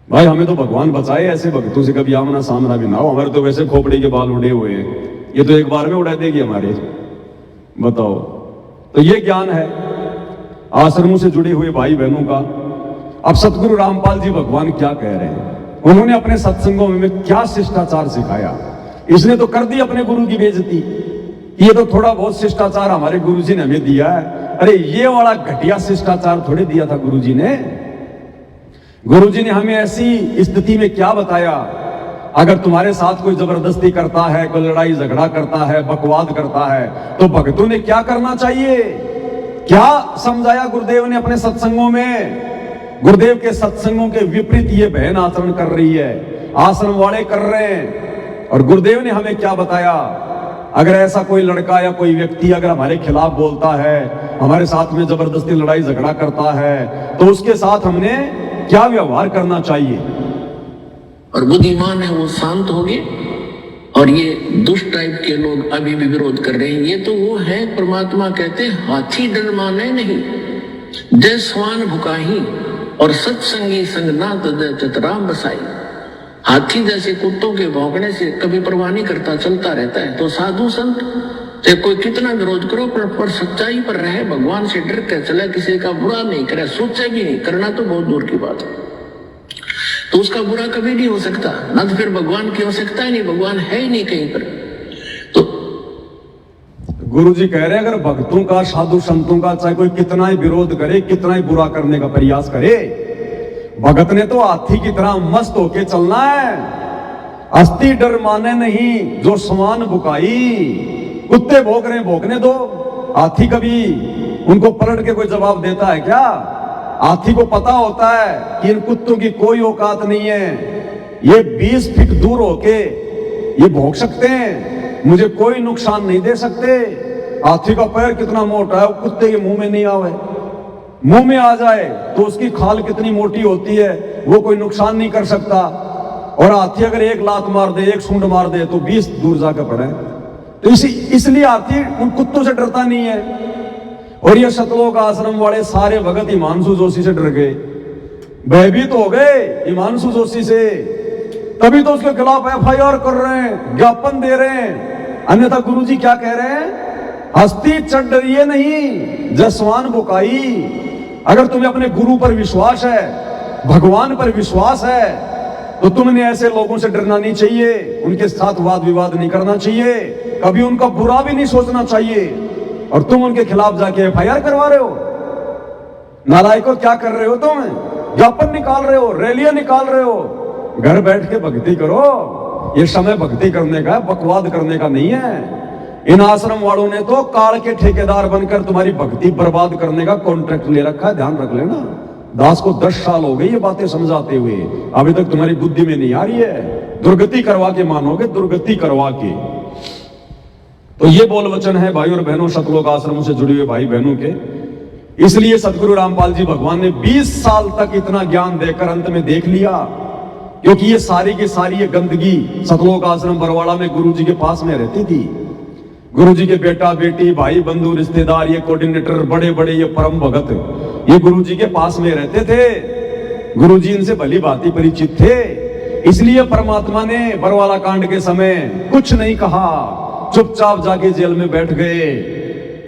भाई हमें तो भगवान बचाए ऐसे भक्तों से, कभी आमना सामना भी ना हो। हमारे तो वैसे खोपड़ी के बाल उड़े हुए हैं, ये तो एक बार में उड़ा देगी हमारे, बताओ। तो ये ज्ञान है आश्रमों से जुड़े हुए भाई बहनों का। अब सतगुरु रामपाल जी भगवान क्या कह रहे हैं, उन्होंने अपने सत्संगों में क्या शिष्टाचार सिखाया। इसने तो कर दी अपने गुरु की बेइज्जती। ये तो थोड़ा बहुत शिष्टाचार हमारे गुरुजी ने हमें दिया है। अरे ये वाला घटिया शिष्टाचार थोड़े दिया था गुरुजी ने। गुरुजी ने हमें ऐसी स्थिति में क्या बताया अगर तुम्हारे साथ कोई जबरदस्ती करता है, कोई लड़ाई झगड़ा करता है, बकवाद करता है, तो भक्तों ने क्या करना चाहिए? क्या समझाया गुरुदेव ने अपने सत्संगों में? गुरुदेव के सत्संगों के विपरीत ये बहन आचरण कर रही है, आश्रम वाले कर रहे हैं। और गुरुदेव ने हमें क्या बताया? अगर ऐसा कोई लड़का या कोई व्यक्ति अगर हमारे खिलाफ बोलता है, हमारे साथ में जबरदस्ती लड़ाई झगड़ा करता है, तो उसके साथ हमने क्या व्यवहार करना चाहिए? और बुद्धिमान है वो शांत हो गए, और ये दुष्ट टाइप के लोग अभी भी विरोध कर रहे हैं। ये तो वो है, परमात्मा कहते हैं हाथी डर माने नहीं, जय स्वान भुकाही और सत्संगी संग ना तदय चतराम बसाई। हाथी जैसे कुत्तों के भौंकने से कभी परवाह नहीं करता, चलता रहता है। तो साधु संत चाहे कोई कितना विरोध करो, पर सच्चाई पर रहे, भगवान से डर के चले, किसी का बुरा नहीं करे, सोचे भी नहीं, करना तो बहुत दूर की बात है। तो उसका बुरा कभी नहीं हो सकता, ना तो फिर भगवान की आवश्यकता ही नहीं, भगवान है ही नहीं कहीं पर। तो गुरु जी कह रहे हैं, अगर भक्तों का, साधु संतों का चाहे कोई कितना ही विरोध करे, कितना ही बुरा करने का प्रयास करे, भगत ने तो हाथी की तरह मस्त होके चलना है। अस्थि डर माने नहीं, जो समान बुकाई। कुत्ते भौंक रहे, भौंकने दो। हाथी कभी उनको पलट के कोई जवाब देता है क्या? हाथी को पता होता है कि इन कुत्तों की कोई औकात नहीं है, ये 20 फीट दूर होके ये भौंक सकते हैं, मुझे कोई नुकसान नहीं दे सकते। हाथी का पैर कितना मोटा है, वो कुत्ते के मुंह में नहीं आवे। मुंह में आ जाए तो उसकी खाल कितनी मोटी होती है, वो कोई नुकसान नहीं कर सकता। और हाथी अगर एक लात मार दे, एक सूंड मार दे, तो 20 दूर जाकर पड़े। तो इसलिए हाथी उन कुत्तों से डरता नहीं है। और ये सतलोक आश्रम वाले सारे भगत हिमांशु जोशी से डर गए, भयभीत हो गए हिमांशु जोशी से, तभी तो उसके खिलाफ FIR कर रहे हैं, ज्ञापन दे रहे हैं। अन्यथा गुरुजी क्या कह रहे हैं? हस्ती चढ़ डरिए नहीं, जसवान बुकाई। अगर तुम्हें अपने गुरु पर विश्वास है, भगवान पर विश्वास है, तो तुमने ऐसे लोगों से डरना नहीं चाहिए, उनके साथ वाद विवाद नहीं करना चाहिए, कभी उनका बुरा भी नहीं सोचना चाहिए। और तुम उनके खिलाफ जाके FIR करवा रहे हो। नालायकों, क्या कर रहे हो तुम? ज्ञापन निकाल रहे हो, रैलियां निकाल रहे हो। घर बैठ के भक्ति करो, ये समय भक्ति करने का है, बकवाद करने का नहीं है। इन आश्रम वालों ने तो काल के ठेकेदार बनकर तुम्हारी भक्ति बर्बाद करने का कॉन्ट्रैक्ट ले रखा है, ध्यान रख लेना। दास को 10 साल हो गए ये बातें समझाते हुए, अभी तक तुम्हारी बुद्धि में नहीं आ रही है। दुर्गति करवा के मानोगे, दुर्गति करवा के। तो ये बोल वचन है भाई और बहनों, सतलोक आश्रमों से जुड़े हुए भाई बहनों के। इसलिए सतगुरु रामपाल जी भगवान ने 20 साल तक इतना ज्ञान देकर अंत में देख लिया, क्योंकि ये सारी की सारी ये गंदगी सतलोक आश्रम बरवाड़ा में गुरु जी के पास में रहती थी। गुरु जी के बेटा बेटी, भाई बंधु, रिश्तेदार, ये कोऑर्डिनेटर, बड़े बड़े ये परम भगत, ये गुरु जी के पास में रहते थे। गुरु जी इनसे भली भांति परिचित थे। इसलिए परमात्मा ने बरवाला कांड के समय कुछ नहीं कहा, चुपचाप जाके जेल में बैठ गए,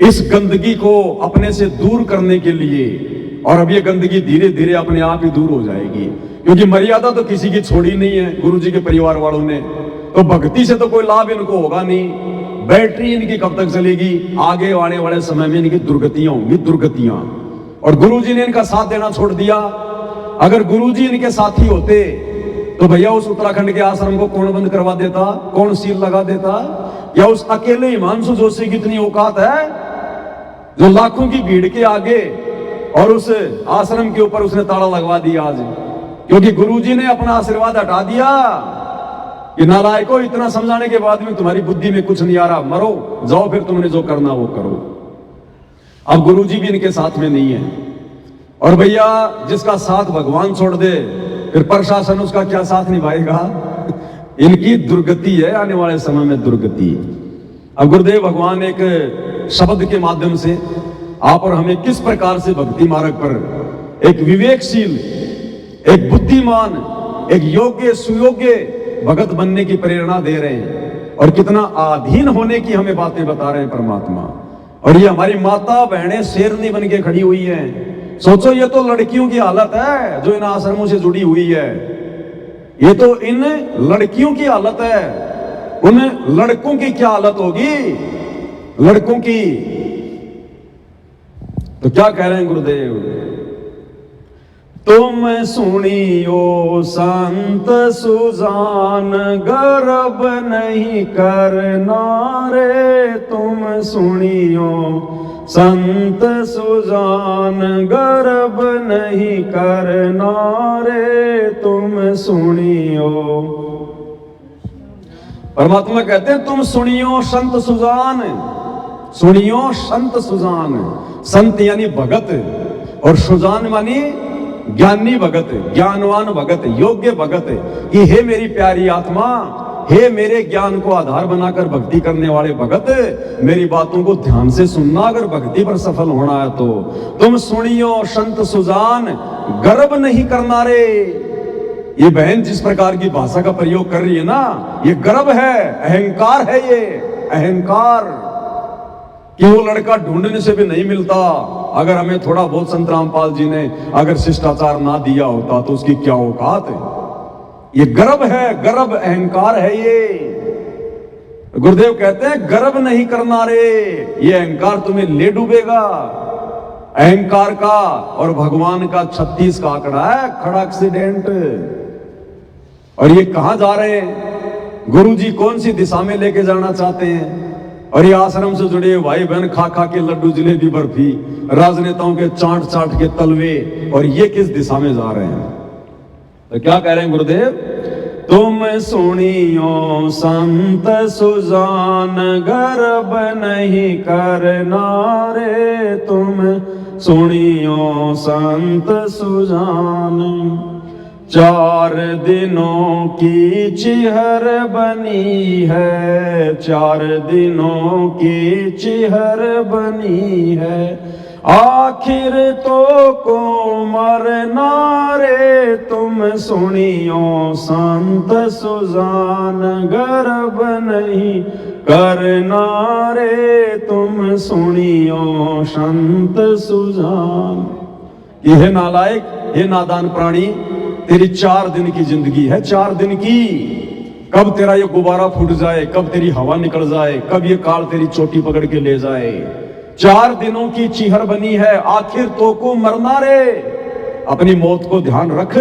इस गंदगी को अपने से दूर करने के लिए। और अब ये गंदगी धीरे धीरे अपने आप ही दूर हो जाएगी, क्योंकि मर्यादा तो किसी की छोड़ी नहीं है गुरु जी के परिवार वालों ने। तो भक्ति से तो कोई लाभ इनको होगा नहीं। बैटरी इनकी कब तक चलेगी? आगे आने वाले समय में इनकी दुर्गतियां होंगी, दुर्गतियां। और गुरुजी ने इनका साथ देना छोड़ दिया। अगर गुरुजी इनके साथी होते तो भैया उस उत्तराखंड के आश्रम को कौन बंद करवा देता, कौन सील लगा देता? या उस अकेले हिमांशु जोशी की इतनी औकात है जो लाखों की भीड़ के आगे और उस आश्रम के ऊपर उसने ताला लगवा दिया आज, क्योंकि गुरुजी ने अपना आशीर्वाद हटा दिया कि नालायकों, इतना समझाने के बाद में तुम्हारी बुद्धि में कुछ नहीं आ रहा, मरो, जाओ फिर तुमने जो करना वो करो। अब गुरुजी भी इनके साथ में नहीं है। और भैया जिसका साथ भगवान छोड़ दे, फिर प्रशासन उसका क्या साथ निभाएगा? इनकी दुर्गति है, आने वाले समय में दुर्गति। अब गुरुदेव भगवान एक शब्द के माध्यम से आप और हमें किस प्रकार से भक्ति मार्ग पर एक विवेकशील, एक बुद्धिमान, एक योग्य सुयोग्य भगत बनने की प्रेरणा दे रहे हैं, और कितना अधीन होने की हमें बातें बता रहे हैं परमात्मा। और ये हमारी माता बहनें शेरनी बन के खड़ी हुई हैं। सोचो, ये तो लड़कियों की हालत है जो इन आश्रमों से जुड़ी हुई है। ये तो इन लड़कियों की हालत है। उन लड़कों की क्या हालत होगी? लड़कों की तो क्या कह रहे हैं गुरुदेव? तुम सुनियो संत सुजान गर्व नहीं करना रे, तुम सुनियो संत सुजान गर्व नहीं करना रे, तुम सुनियो। परमात्मा कहते हैं तुम सुनियो संत सुजान, सुनियो संत सुजान। संत यानी भगत और सुजान मानी ज्ञानी भगत, ज्ञानवान भगत, योग्य भगत। कि हे मेरी प्यारी आत्मा, हे मेरे ज्ञान को आधार बनाकर भक्ति करने वाले भगत, मेरी बातों को ध्यान से सुनना अगर भक्ति पर सफल होना है तो। तुम सुनियो संत सुजान गर्व नहीं करना रे। ये बहन जिस प्रकार की भाषा का प्रयोग कर रही है ना, ये गर्व है, अहंकार है, ये अहंकार कि वो लड़का ढूंढने से भी नहीं मिलता। अगर हमें थोड़ा बहुत संत रामपाल जी ने अगर शिष्टाचार ना दिया होता तो उसकी क्या औकात है। ये गर्व है, गर्व अहंकार है ये। गुरुदेव कहते हैं गर्व नहीं करना रे, ये अहंकार तुम्हें ले डूबेगा। अहंकार का और भगवान का 36 का आंकड़ा है, खड़ा एक्सीडेंट। और ये कहां जा रहे हैं? गुरु जी कौन सी दिशा में लेके जाना चाहते हैं? और ये आश्रम से जुड़े भाई बहन खा खा के लड्डू जलेबी बर्फी, राजनेताओं के चाट चाट के तलवे, और ये किस दिशा में जा रहे हैं? तो क्या कह रहे हैं गुरुदेव? तुम सुनियो संत सुजान गर्व नहीं करना रे, तुम सुनियो संत सुजान। 4 दिनों की चिहर बनी है, 4 दिनों की चिहर बनी है, आखिर तो को मरना रे, तुम सुनियो संत सुजान गर्व नहीं करना रे, तुम सुनियो संत सुजान। ये है नालायक, हे नादान प्राणी, तेरी 4 दिन की जिंदगी है, 4 दिन की। कब तेरा ये गुब्बारा फूट जाए, कब तेरी हवा निकल जाए, कब ये काल तेरी चोटी पकड़ के ले जाए। 4 दिनों की चीहर बनी है, आखिर तो को मरना रे, अपनी मौत को ध्यान रख।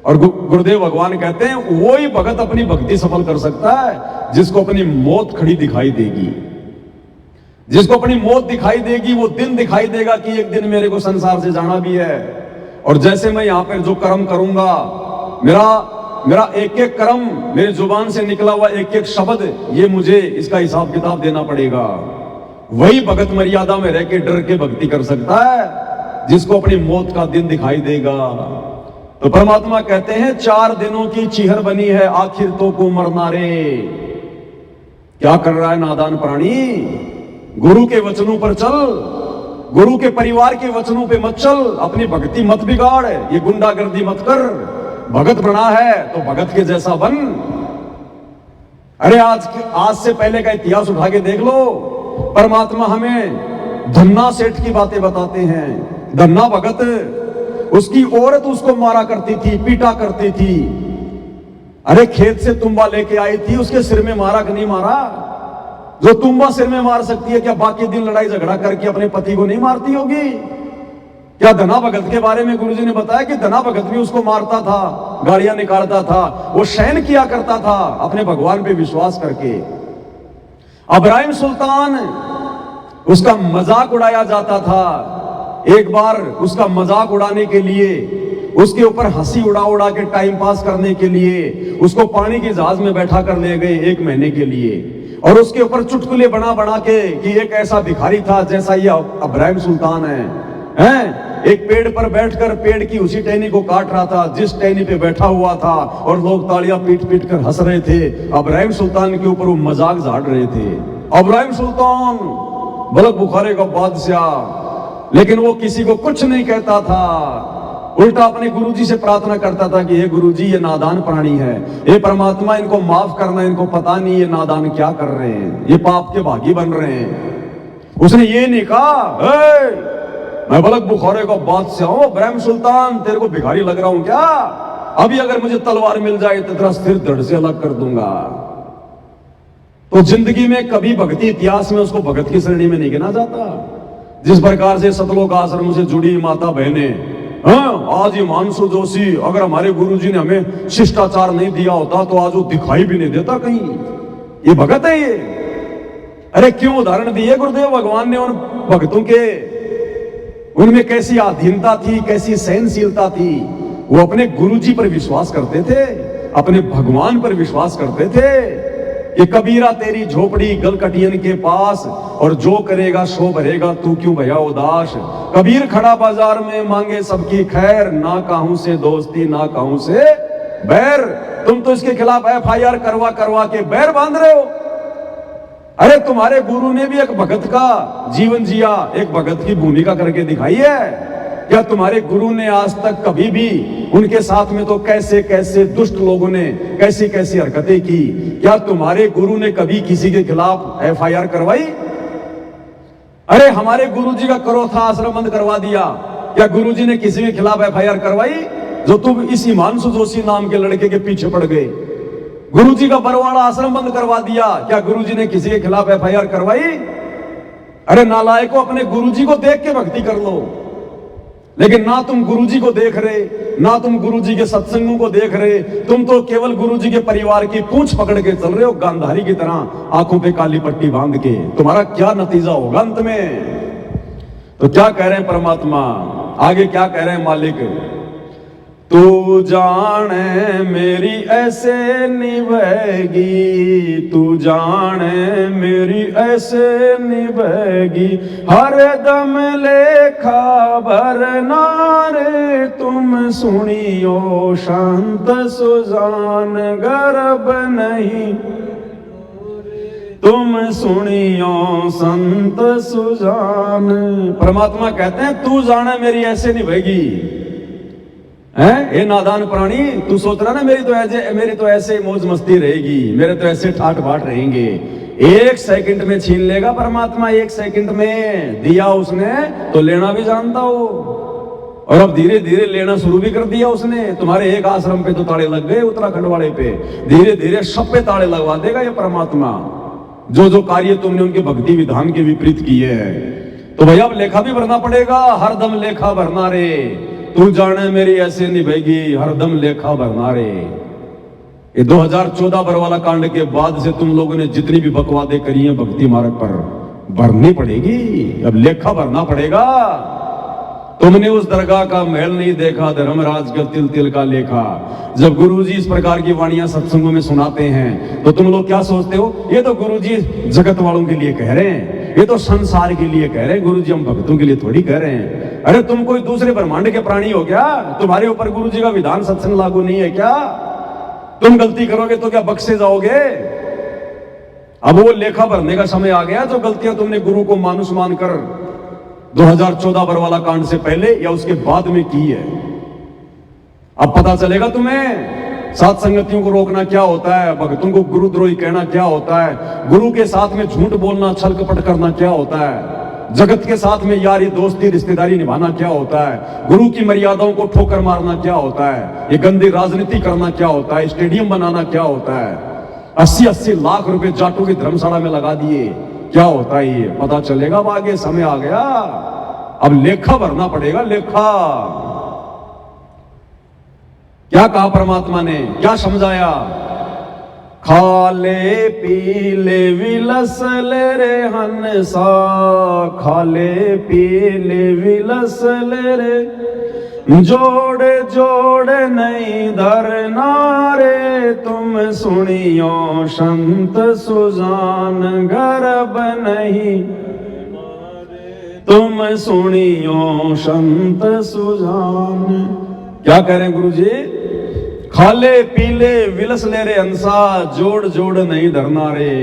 और गुरुदेव भगवान कहते हैं वो ही भगत अपनी भक्ति सफल कर सकता है जिसको अपनी मौत खड़ी दिखाई देगी। जिसको अपनी मौत दिखाई देगी, वो दिन दिखाई देगा कि एक दिन मेरे को संसार से जाना भी है। और जैसे मैं यहाँ पर जो कर्म करूंगा, मेरा एक एक कर्म, मेरी जुबान से निकला हुआ एक एक शब्द, ये मुझे इसका हिसाब किताब देना पड़ेगा। वही भगत मर्यादा में रह के डर के भक्ति कर सकता है जिसको अपनी मौत का दिन दिखाई देगा। तो परमात्मा कहते हैं 4 दिनों की चीहर बनी है, आखिर तो को मरना रे। क्या कर रहा है नादान प्राणी? गुरु के वचनों पर चल, गुरु के परिवार के वचनों पे मत चल, अपनी भक्ति मत बिगाड़, ये गुंडागर्दी मत कर। भगत बना है तो भगत के जैसा बन। अरे आज से पहले का इतिहास उठा के देख लो। परमात्मा हमें धन्ना सेठ की बातें बताते हैं। धन्ना भगत, उसकी औरत उसको मारा करती थी, पीटा करती थी। अरे खेत से तुम्बा लेके आई थी, उसके सिर में मारा कि नहीं मारा? जो तुम्बा सिर में मार सकती है, क्या बाकी दिन लड़ाई झगड़ा करके अपने पति को नहीं मारती होगी? क्या धना भगत के बारे में गुरुजी ने बताया कि धना भगत भी उसको मारता था, गालियां निकालता था, वो शयन किया करता था अपने भगवान पे विश्वास करके। इब्राहिम सुल्तान, उसका मजाक उड़ाया जाता था। एक बार उसका मजाक उड़ाने के लिए, उसके ऊपर हंसी उड़ा उड़ा के टाइम पास करने के लिए उसको पानी के जहाज में बैठा कर ले गए 1 महीने के लिए। और उसके ऊपर चुटकुले बना बना के कि एक ऐसा भिखारी था जैसा ये इब्राहिम सुल्तान है। एक पेड़ पर बैठकर पेड़ की उसी टहनी को काट रहा था जिस टहनी पे बैठा हुआ था, और लोग तालियां पीट पीट कर हंस रहे थे। इब्राहिम सुल्तान के ऊपर वो मजाक झाड़ रहे थे। इब्राहिम सुल्तान बलक बुखारे का बादशाह, लेकिन वो किसी को कुछ नहीं कहता था। उल्टा अपने गुरुजी से प्रार्थना करता था कि हे गुरुजी, ये नादान प्राणी है, हे परमात्मा इनको माफ करना, इनको पता नहीं ये नादान क्या कर रहे हैं, ये पाप के भागी बन रहे हैं। उसने ये नहीं कहा मैं बलक बुखारे का बादशाह हूं, इब्राहिम सुल्तान तेरे को भिखारी लग रहा हूं क्या? अभी अगर मुझे तलवार मिल जाए तो तेरा सिर धड़ से अलग कर दूंगा। तो जिंदगी में कभी भक्ति इतिहास में उसको भगत की श्रेणी में नहीं गिना जाता। जिस प्रकार से सतलोक आश्रम से जुड़ी माता बहनें हाँ, आज हिमांशु जोशी, अगर हमारे गुरुजी ने हमें शिष्टाचार नहीं दिया होता तो आज वो दिखाई भी नहीं देता कहीं। ये भगत है ये। अरे क्यों उदाहरण दिए गुरुदेव भगवान ने उन भक्तों के, उनमें कैसी अधीनता थी, कैसी सहनशीलता थी। वो अपने गुरुजी पर विश्वास करते थे, अपने भगवान पर विश्वास करते थे कि कबीरा तेरी झोपड़ी गलकटियन के पास, और जो करेगा सो भरेगा, तू क्यों भया उदास। कबीर खड़ा बाजार में मांगे सबकी खैर, ना काहू से दोस्ती ना काहू से बैर। तुम तो इसके खिलाफ FIR करवा करवा के बैर बांध रहे हो। अरे तुम्हारे गुरु ने भी एक भगत का जीवन जिया, एक भगत की भूमिका करके दिखाई है। क्या तुम्हारे गुरु ने आज तक कभी भी, उनके साथ में तो कैसे कैसे दुष्ट लोगों ने कैसी कैसी हरकतें की, क्या तुम्हारे गुरु ने कभी किसी के खिलाफ FIR करवाई? अरे हमारे गुरुजी का करोथा आश्रम बंद करवा दिया, क्या गुरुजी ने किसी के खिलाफ FIR करवाई? जो तुम इस हिमांशु जोशी नाम के लड़के के पीछे पड़ गए। गुरुजी का बरवाड़ा आश्रम बंद करवा दिया, क्या गुरुजी ने किसी के खिलाफ FIR करवाई? अरे नालायकों, अपने गुरुजी को देख के भक्ति कर लो। लेकिन ना तुम गुरुजी को देख रहे, ना तुम गुरुजी के सत्संगों को देख रहे, तुम तो केवल गुरुजी के परिवार की पूंछ पकड़ के चल रहे हो, गांधारी की तरह आंखों पे काली पट्टी बांध के। तुम्हारा क्या नतीजा होगा अंत में? तो क्या कह रहे हैं परमात्मा आगे, क्या कह रहे हैं मालिक? तू जाने मेरी ऐसे निभेगी, तू जाने मेरी ऐसे निभेगी, हर दम लेखा भरना रे। तुम सुनियो शांत सुजान गर्भ नहीं, तुम सुनियो संत सुजान। परमात्मा कहते हैं तू जाने मेरी ऐसे निभेगी। हैं ये नादान प्राणी, तू सोच रहा ना मेरी तो ऐसे मौज मस्ती रहेगी, मेरे तो ऐसे ठाट बाट रहेंगे। 1 सेकंड में छीन लेगा परमात्मा, 1 सेकंड में दिया उसने तो लेना भी जानता हो, और अब धीरे धीरे लेना शुरू भी कर दिया उसने। तुम्हारे एक आश्रम पे तो ताले लग गए, उत्तराखंड वाले पे, धीरे धीरे सब पे ताले लगवा देगा ये परमात्मा। जो जो कार्य तुमने उनके भक्ति विधान के विपरीत किए हैं, तो भैया अब लेखा भी भरना पड़ेगा, हरदम लेखा भरना रे। तू जाने मेरी ऐसे निभेगी, हरदम लेखा भरना रे। ये 2014 बरवाला कांड के बाद से तुम लोगों ने जितनी भी बकवादे करी हैं भक्ति मार्ग पर, भरनी पड़ेगी, अब लेखा भरना पड़ेगा। तुमने उस दरगाह का महल नहीं देखा, धर्मराज का तिल तिल का लेखा। जब गुरुजी इस प्रकार की वाणियां सत्संगों में सुनाते हैं तो तुम लोग क्या सोचते हो, ये तो गुरुजी जगत वालों के लिए कह रहे हैं, ये तो संसार के लिए कह रहे हैं, गुरुजी हम भक्तों के लिए थोड़ी कह रहे हैं। अरे तुम कोई दूसरे ब्रह्मांड के प्राणी हो क्या? तुम्हारे ऊपर गुरुजी का विधान सत्संग लागू नहीं है क्या? तुम गलती करोगे तो क्या बख्शे जाओगे? अब वो लेखा भरने का समय आ गया, जो गलतियां तुमने गुरु को मानुष मानकर 2014 बरवाला कांड से पहले या उसके बाद में की है। अब पता चलेगा तुम्हें साथ संगतियों को रोकना क्या होता है, भक्तों को गुरुद्रोही कहना क्या होता है, गुरु के साथ में झूठ बोलना छल कपट करना क्या होता है, जगत के साथ में यारी दोस्ती रिश्तेदारी निभाना क्या होता है, गुरु की मर्यादाओं को ठोकर मारना क्या होता है, ये गंदी राजनीति करना क्या होता है, स्टेडियम बनाना क्या होता है, 80-80 लाख रुपए जाटों की धर्मशाला में लगा दिए, क्या होता है ये पता चलेगा। अब आगे समय आ गया, अब लेखा भरना पड़ेगा, लेखा। क्या कहा परमात्मा ने, क्या समझाया? खाले पीले विलस ले रे हंसा, खाले पीले विलस ले रे, जोड़ जोड़ नहीं धरना रे। तुम सुनियो संत सुजान गर्भ नहीं, तुम सुनियो संत सुजान। क्या कह रहे हैं गुरुजी? खाले पीले विलस ले रे हंसा, जोड़ जोड़ नहीं धरना रे।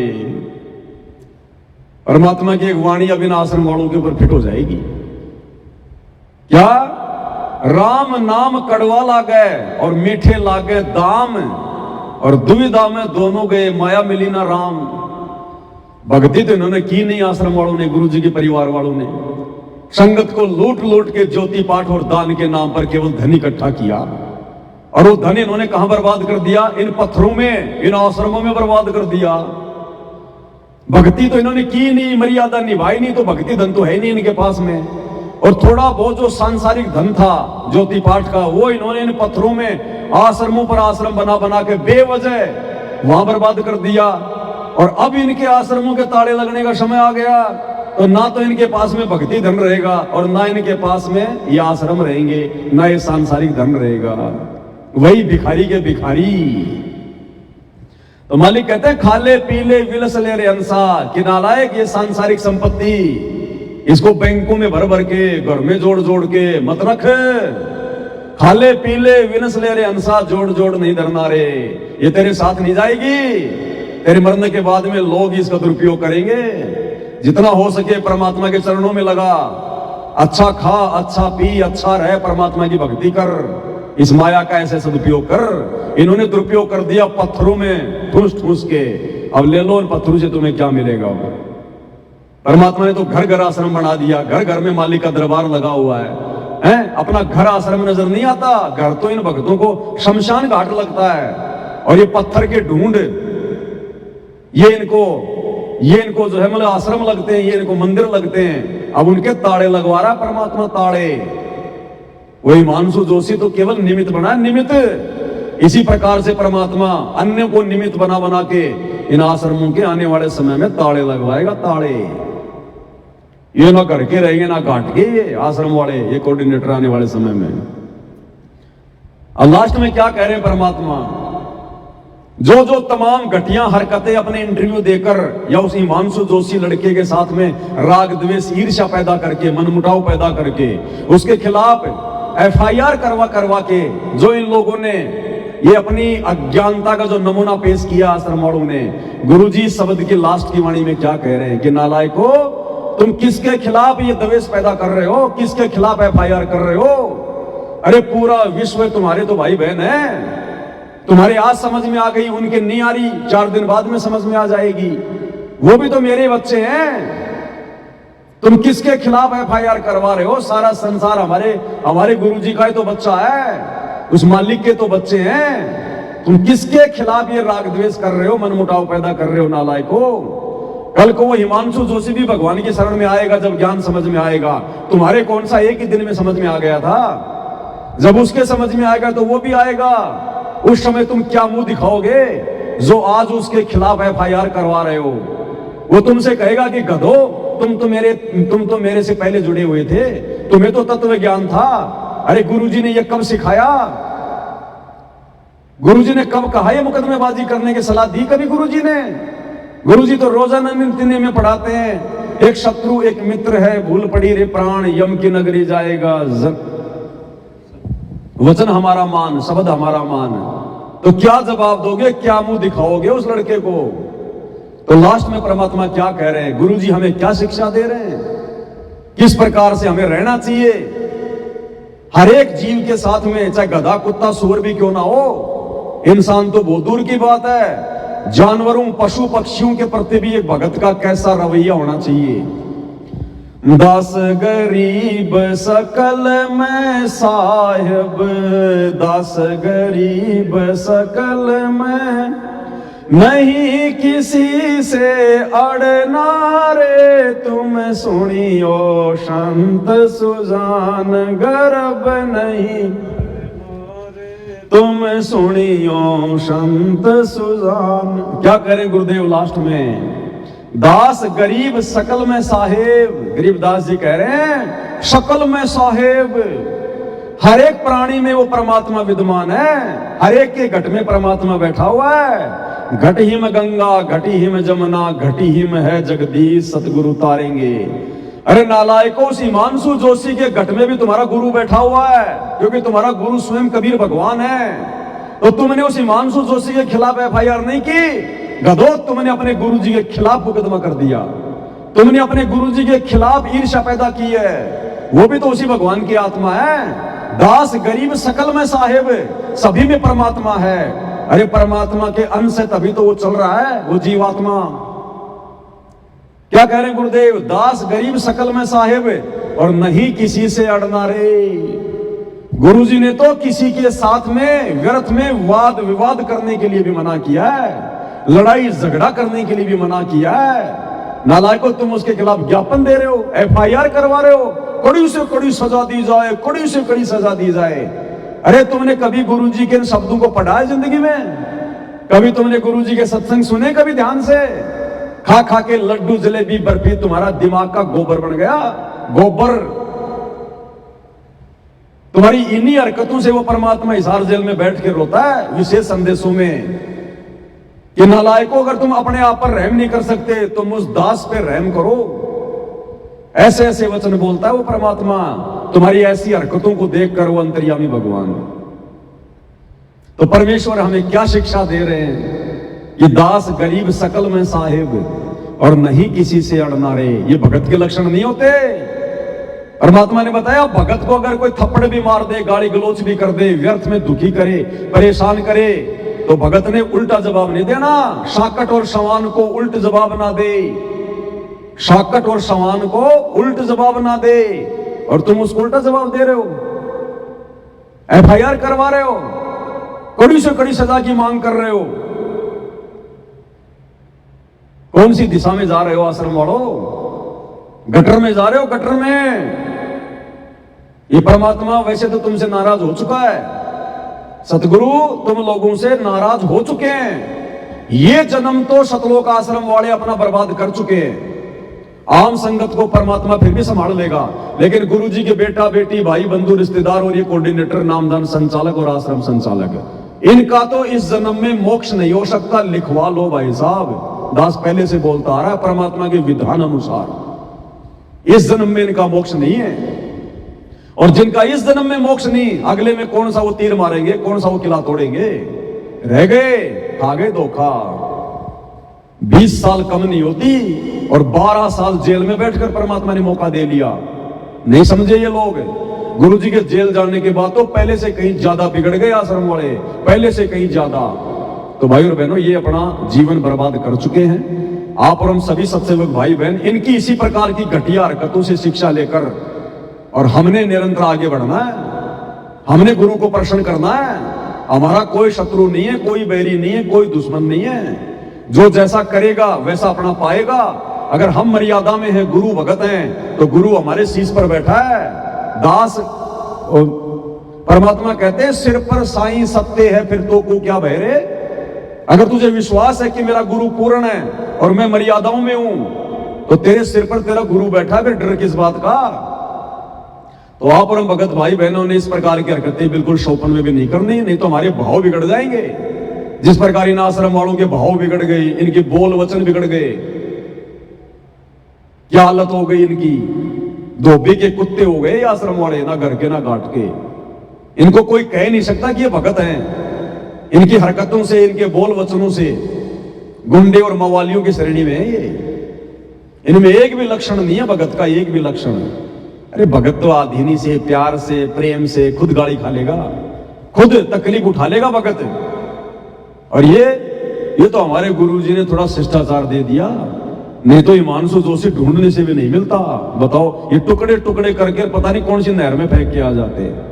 परमात्मा की एक वाणी अब इन आश्रम वालों के ऊपर फिट हो जाएगी। क्या? राम नाम कड़वा लागे और मीठे लागे दाम, और दुविधा में दोनों गए माया मिली ना राम। भक्ति तो इन्होंने की नहीं आश्रम वालों ने, गुरु जी के परिवार वालों ने। संगत को लूट लूट के ज्योति पाठ और दान के नाम पर केवल धन इकट्ठा किया, और वो धन इन्होंने कहां बर्बाद कर दिया? इन पत्थरों में, इन आश्रमों में बर्बाद कर दिया। भक्ति तो इन्होंने की नहीं, मर्यादा निभाई नहीं, तो भक्ति धन तो है नहीं इनके पास में। और थोड़ा बहुत जो सांसारिक धन था ज्योति पाठ का, वो इन्होंने इन पत्थरों में आश्रमों पर आश्रम बना बना के बेवजह वहां बर्बाद कर दिया। और अब इनके आश्रमों के ताले लगने का समय आ गया, तो ना तो इनके पास में भक्ति धन रहेगा और ना इनके पास में ये आश्रम रहेंगे, ना ये सांसारिक धन रहेगा। वही भिखारी के भिखारी। तो मालिक कहते हैं खाले पीले विलस ले रे अंसा, कि नालायक ये सांसारिक संपत्ति इसको बैंकों में भर भर के घर में जोड़ जोड़ के मत रख। खाले पीले विनस ले रे अंसा, जोड़ जोड़ नहीं धरना रे, ये तेरे साथ नहीं जाएगी। तेरे मरने के बाद में लोग इसका दुरुपयोग करेंगे। जितना हो सके परमात्मा के चरणों में लगा, अच्छा खा, अच्छा पी, अच्छा रहे, परमात्मा की भक्ति कर, इस माया का ऐसे सदुपयोग कर। इन्होंने दुरुपयोग कर दिया पत्थरों में ठूस ठूस के। अब ले लो इन पत्थरों से, तुम्हें क्या मिलेगा। परमात्मा ने तो घर घर आश्रम बना दिया, घर घर में मालिक का दरबार लगा हुआ है। अपना घर आश्रम नजर नहीं आता, घर तो इन भक्तों को शमशान घाट लगता है। और ये पत्थर के ढूंढ, ये इनको जो है मतलब आश्रम लगते हैं, ये इनको मंदिर लगते हैं। अब उनके ताड़े लगवा रहा परमात्मा, ताड़े। वही हिमांशु जोशी तो केवल निमित्त बना, निमित्त। इसी प्रकार से परमात्मा अन्य को निमित्त बना बना के इन आश्रमों के आने वाले समय में ताड़े लगवाएगा, ताड़े। ये ना घर के रहेंगे ना घाट के, ये आश्रम वाले, ये कोऑर्डिनेटर आने वाले समय में। अब लास्ट में क्या कह रहे हैं परमात्मा, जो जो तमाम घटिया हरकतें अपने इंटरव्यू देकर या उस हिमांशु जोशी लड़के के साथ में राग द्वेष ईर्ष्या पैदा करके, मनमुटाव पैदा करके उसके खिलाफ FIR करवा के जो इन लोगों ने ये अपनी अज्ञानता का जो नमूना पेश किया आश्रम वालों ने, गुरुजी शब्द की लास्ट की वाणी में क्या कह रहे हैं कि नालायको, तुम किसके खिलाफ ये द्वेष पैदा कर रहे हो, किसके खिलाफ FIR कर रहे हो। अरे पूरा विश्व तुम्हारे तो भाई बहन है। तुम्हारे आज समझ में आ गई, उनके नहीं आ रही, 4 दिन बाद में समझ में आ जाएगी। वो भी तो मेरे बच्चे हैं। तुम किसके खिलाफ FIR करवा रहे हो। सारा संसार हमारे गुरुजी का ही तो बच्चा है, उस मालिक के तो बच्चे हैं। तुम किसके खिलाफ ये राग द्वेष कर रहे हो, मनमुटाव पैदा कर रहे हो नालायको। कल को वो हिमांशु जोशी भी भगवान की शरण में आएगा जब ज्ञान समझ में आएगा। तुम्हारे कौन सा एक ही दिन में समझ में आ गया था। जब उसके समझ में आएगा तो वो भी आएगा। उस समय तुम क्या मुंह दिखाओगे जो आज उसके खिलाफ FIR करवा रहे हो। वो तुमसे कहेगा कि गधो, तुम तो मेरे से पहले जुड़े हुए थे, तुम्हें तो तत्व ज्ञान था। अरे गुरुजी ने ये कब सिखाया, गुरुजी ने कब कहा ये मुकदमेबाजी करने की सलाह दी कभी गुरुजी ने। गुरुजी तो रोजाना नित्य में पढ़ाते हैं, एक शत्रु एक मित्र है, भूल पड़ी रे प्राण, यम की नगरी जाएगा, वचन हमारा मान, शब्द हमारा मान। तो क्या जवाब दोगे, क्या मुंह दिखाओगे उस लड़के को। तो लास्ट में परमात्मा क्या कह रहे हैं, गुरुजी हमें क्या शिक्षा दे रहे हैं, किस प्रकार से हमें रहना चाहिए। हर एक जीव के साथ में, चाहे गधा कुत्ता सूअर भी क्यों ना हो, इंसान तो बहुत दूर की बात है, जानवरों पशु पक्षियों के प्रति भी एक भगत का कैसा रवैया होना चाहिए। दास गरीब सकल में साहिब, दास गरीब सकल में, नहीं किसी से अड़ना रे, तुम सुनियो संत सुजान, गर्भ नहीं तुम सुनियो संत सुजान। क्या करें गुरुदेव लास्ट में, दास गरीब सकल में साहेब। गरीबदास जी कह रहे हैं शकल में साहेब। हर एक प्राणी में वो परमात्मा विद्यमान है, हर एक के घट में परमात्मा बैठा हुआ है। घट ही में गंगा, घटी ही में जमुना, घटी ही में है जगदीश, सतगुरु तारेंगे। अरे नालायको, उस हिमांशु जोशी के घट में भी तुम्हारा गुरु बैठा हुआ है, क्योंकि तुम्हारा गुरु स्वयं कबीर भगवान है। तो तुमने उस हिमांशु जोशी के खिलाफ FIR नहीं की, गधो, तुमने अपने गुरु जी के खिलाफ मुकदमा कर दिया। तुमने अपने गुरु जी के खिलाफ ईर्ष्या पैदा की है। वो भी तो उसी भगवान की आत्मा है। दास गरीब सकल में साहेब, सभी में परमात्मा है। अरे परमात्मा के अंश है, तभी तो वो चल रहा है, वो जीवात्मा। क्या कह रहे हैं गुरुदेव, दास गरीब सकल में साहेब, और नहीं किसी से अड़ना रे। गुरुजी ने तो किसी के साथ में व्यर्थ में वाद विवाद करने के लिए भी मना किया है, लड़ाई झगड़ा करने के लिए भी मना किया है। नालायको, तुम उसके खिलाफ ज्ञापन दे रहे हो, FIR करवा रहे हो, कड़ी से कड़ी सजा दी जाए, कड़ी से कड़ी सजा दी जाए। अरे तुमने कभी गुरुजी के इन शब्दों को पढ़ा है जिंदगी में? कभी तुमने गुरुजी के सत्संग सुने कभी ध्यान से? खा खा के लड्डू जलेबी बर्फी तुम्हारा दिमाग का गोबर बन गया, गोबर। तुम्हारी इन्हीं हरकतों से वो परमात्मा हिसार जेल में बैठ के रोता है विशेष संदेशों में कि नालायकों, अगर तुम अपने आप पर रहम नहीं कर सकते तो मुझ दास पे रहम करो। ऐसे ऐसे वचन बोलता है वो परमात्मा तुम्हारी ऐसी हरकतों को देखकर, वो अंतर्यामी भगवान। तो परमेश्वर हमें क्या शिक्षा दे रहे हैं? ये दास गरीब सकल में साहिब और नहीं किसी से अड़ना रे, ये भगत के लक्षण नहीं होते। परमात्मा ने बताया भगत को अगर कोई थप्पड़ भी मार दे, गाली गलोच भी कर दे, व्यर्थ में दुखी करे, परेशान करे, तो भगत ने उल्टा जवाब नहीं देना। शाकट और सवान को उल्ट जवाब ना दे, शाकट और सवान को उल्ट जवाब ना दे, और तुम उसको उल्टा जवाब दे रहे हो, FIR करवा रहे हो, कड़ी से कड़ी सजा की मांग कर रहे हो। कौन सी दिशा में जा रहे हो आश्रम वालों? गटर में जा रहे हो, गटर में। ये परमात्मा वैसे तो तुमसे नाराज हो चुका है, सतगुरु तुम लोगों से नाराज हो चुके हैं। ये जन्म तो सतलोक आश्रम वाले अपना बर्बाद कर चुके हैं। आम संगत को परमात्मा फिर भी संभाल लेगा, लेकिन गुरु जी के बेटा बेटी भाई बंधु रिश्तेदार और ये कोऑर्डिनेटर नामदान संचालक और आश्रम संचालक, इनका तो इस जन्म में मोक्ष नहीं हो सकता। लिखवा लो भाई साहब, दास पहले से बोलता आ रहा है परमात्मा के विधान अनुसार इस जन्म में इनका मोक्ष नहीं है। और जिनका इस जन्म में मोक्ष नहीं, अगले में कौन सा वो तीर मारेंगे, कौन सा वो किला तोड़ेंगे? रह गए, खा गए धोखा। 20 साल कम नहीं होती और 12 साल जेल में बैठकर परमात्मा ने मौका दे लिया। नहीं समझे ये लोग? गुरु जी के जेल जाने के बाद तो पहले से कहीं ज्यादा बिगड़ गए आश्रम वाले, पहले से कहीं ज्यादा। तो भाई और बहनों, ये अपना जीवन बर्बाद कर चुके हैं। आप और हम सभी सत्सेवक भाई बहन इनकी इसी प्रकार की घटिया हरकतों से शिक्षा लेकर, और हमने निरंतर आगे बढ़ना है, हमने गुरु को प्रसन्न करना है। हमारा कोई शत्रु नहीं है, कोई बैरी नहीं है, कोई दुश्मन नहीं है। जो जैसा करेगा वैसा अपना पाएगा। अगर हम मर्यादा में हैं, गुरु भगत हैं, तो गुरु हमारे शीश पर बैठा है। दास परमात्मा कहते हैं सिर पर साईं सत्य है, फिर तो को क्या भय रे। अगर तुझे विश्वास है कि मेरा गुरु पूर्ण है और मैं मर्यादाओं में हूं, तो तेरे सिर पर तेरा गुरु बैठा, फिर डर किस बात का? तो आप और हम भगत भाई बहनों ने इस प्रकार की हरकतें बिल्कुल शौपन में भी नहीं करनी, नहीं तो हमारे भाव बिगड़ जाएंगे। जिस प्रकार इन आश्रम वालों के भाव बिगड़ गए, इनके बोल वचन बिगड़ गए, क्या हालत हो गई इनकी। धोबी के कुत्ते हो गए आश्रम वाले, ना घर के ना घाट के। इनको कोई कह नहीं सकता कि ये भगत हैं। इनकी हरकतों से, इनके बोल वचनों से गुंडे और मवालियों की श्रेणी में है ये। इनमें एक भी लक्षण नहीं है भगत का, एक भी लक्षण। अरे भगत तो आधीनी से, प्यार से, प्रेम से खुद गाली खा लेगा, खुद तकलीफ उठा लेगा भगत। और ये तो हमारे गुरुजी ने थोड़ा शिष्टाचार दे दिया, नहीं तो हिमांशु जोशी ढूंढने से भी नहीं मिलता। बताओ, ये टुकड़े टुकड़े करके पता नहीं कौन सी नहर में फेंक के आ जाते हैं।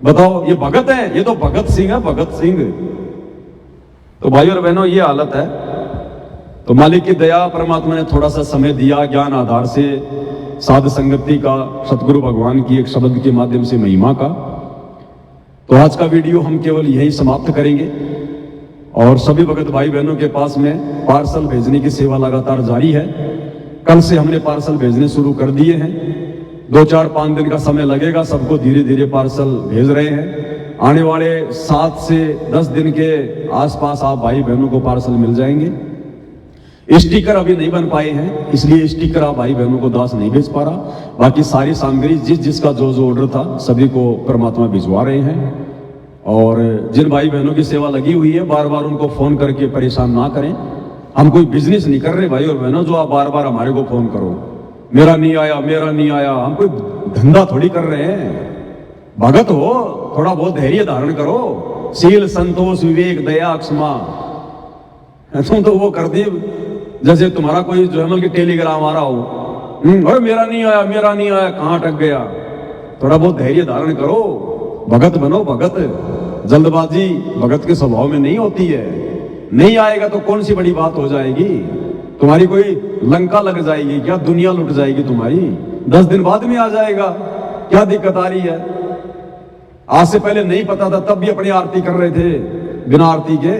बताओ, ये भगत है? ये तो भगत सिंह है, भगत सिंह। तो भाई और बहनों, ये हालत है। तो मालिक की दया, परमात्मा ने थोड़ा सा समय दिया ज्ञान आधार से, साध संगति का, सतगुरु भगवान की एक शब्द के माध्यम से महिमा का। तो आज का वीडियो हम केवल यही समाप्त करेंगे और सभी भगत भाई बहनों के पास में पार्सल भेजने की सेवा लगातार जारी है। कल से हमने पार्सल भेजने शुरू कर दिए हैं। 2-4-5 दिन का समय लगेगा, सबको धीरे धीरे पार्सल भेज रहे हैं। आने वाले 7 से 10 दिन के आसपास आप भाई बहनों को पार्सल मिल जाएंगे। स्टिकर अभी नहीं बन पाए हैं, इसलिए स्टिकर आप भाई बहनों को दास नहीं भेज पा रहा। बाकी सारी सामग्री जिसका जो ऑर्डर था सभी को परमात्मा भिजवा रहे हैं। और जिन भाई बहनों की सेवा लगी हुई है, बार बार उनको फोन करके परेशान ना करें। हम कोई बिजनेस नहीं कर रहे भाई और बहनों, जो आप बार बार हमारे को फोन करो, मेरा नहीं आया, मेरा नहीं आया। हम कोई धंधा थोड़ी कर रहे हैं। भगत हो, थोड़ा बहुत धैर्य धारण करो। शील, संतोष, विवेक, दया, क्षमा, तुम तो वो कर दी जैसे तुम्हारा कोई जो है कि टेलीग्राम आ रहा हो, और मेरा नहीं आया, मेरा नहीं आया, कहां अटक गया। थोड़ा बहुत धैर्य धारण करो, भगत बनो। भगत, जल्दबाजी भगत के स्वभाव में नहीं होती है। नहीं आएगा तो कौन सी बड़ी बात हो जाएगी, तुम्हारी कोई लंका लग जाएगी क्या, दुनिया लुट जाएगी तुम्हारी। 10 दिन बाद में आ जाएगा, क्या दिक्कत आ रही है? आज से पहले नहीं पता था तब भी अपनी आरती कर रहे थे बिना आरती के।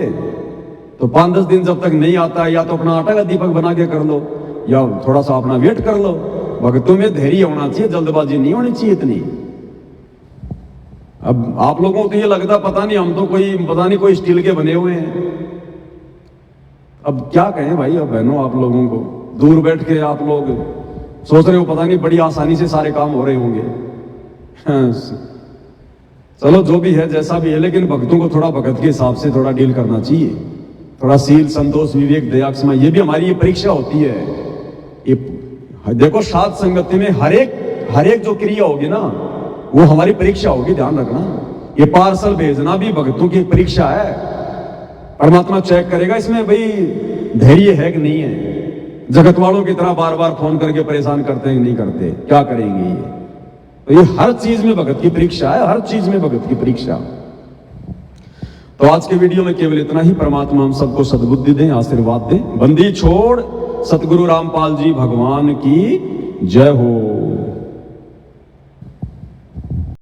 तो 5-10 दिन जब तक नहीं आता, या तो अपना आटा का दीपक बना के कर लो, या थोड़ा सा अपना वेट कर लो। भक्तों में धैर्य होना चाहिए, जल्दबाजी नहीं होनी चाहिए इतनी। अब आप लोगों को तो ये लगता पता नहीं, हम तो कोई स्टील के बने हुए हैं। अब क्या कहें भाई और बहनों, आप लोगों को दूर बैठ के आप लोग सोच रहे हो पता नहीं बड़ी आसानी से सारे काम हो रहे होंगे। चलो जो भी है जैसा भी है, लेकिन भक्तों को थोड़ा भगत के हिसाब से थोड़ा डील करना चाहिए। थोड़ा सील, संतोष, विवेक, दया, क्षमा, ये भी हमारी ये परीक्षा होती है। ये देखो साध संगति में हर एक जो क्रिया होगी ना, वो हमारी परीक्षा होगी, ध्यान रखना। ये पार्सल भेजना भी भक्तों की परीक्षा है। परमात्मा चेक करेगा इसमें भाई धैर्य है कि नहीं है। जगत वालों की तरह बार बार फोन करके परेशान करते हैं कि नहीं करते, क्या करेंगे ये? तो ये हर चीज में भगत की परीक्षा है, हर चीज में भगत की परीक्षा। तो आज के वीडियो में केवल इतना ही। परमात्मा हम सबको सद्बुद्धि दें, आशीर्वाद दें। बंदी छोड़ सतगुरु रामपाल जी भगवान की जय हो।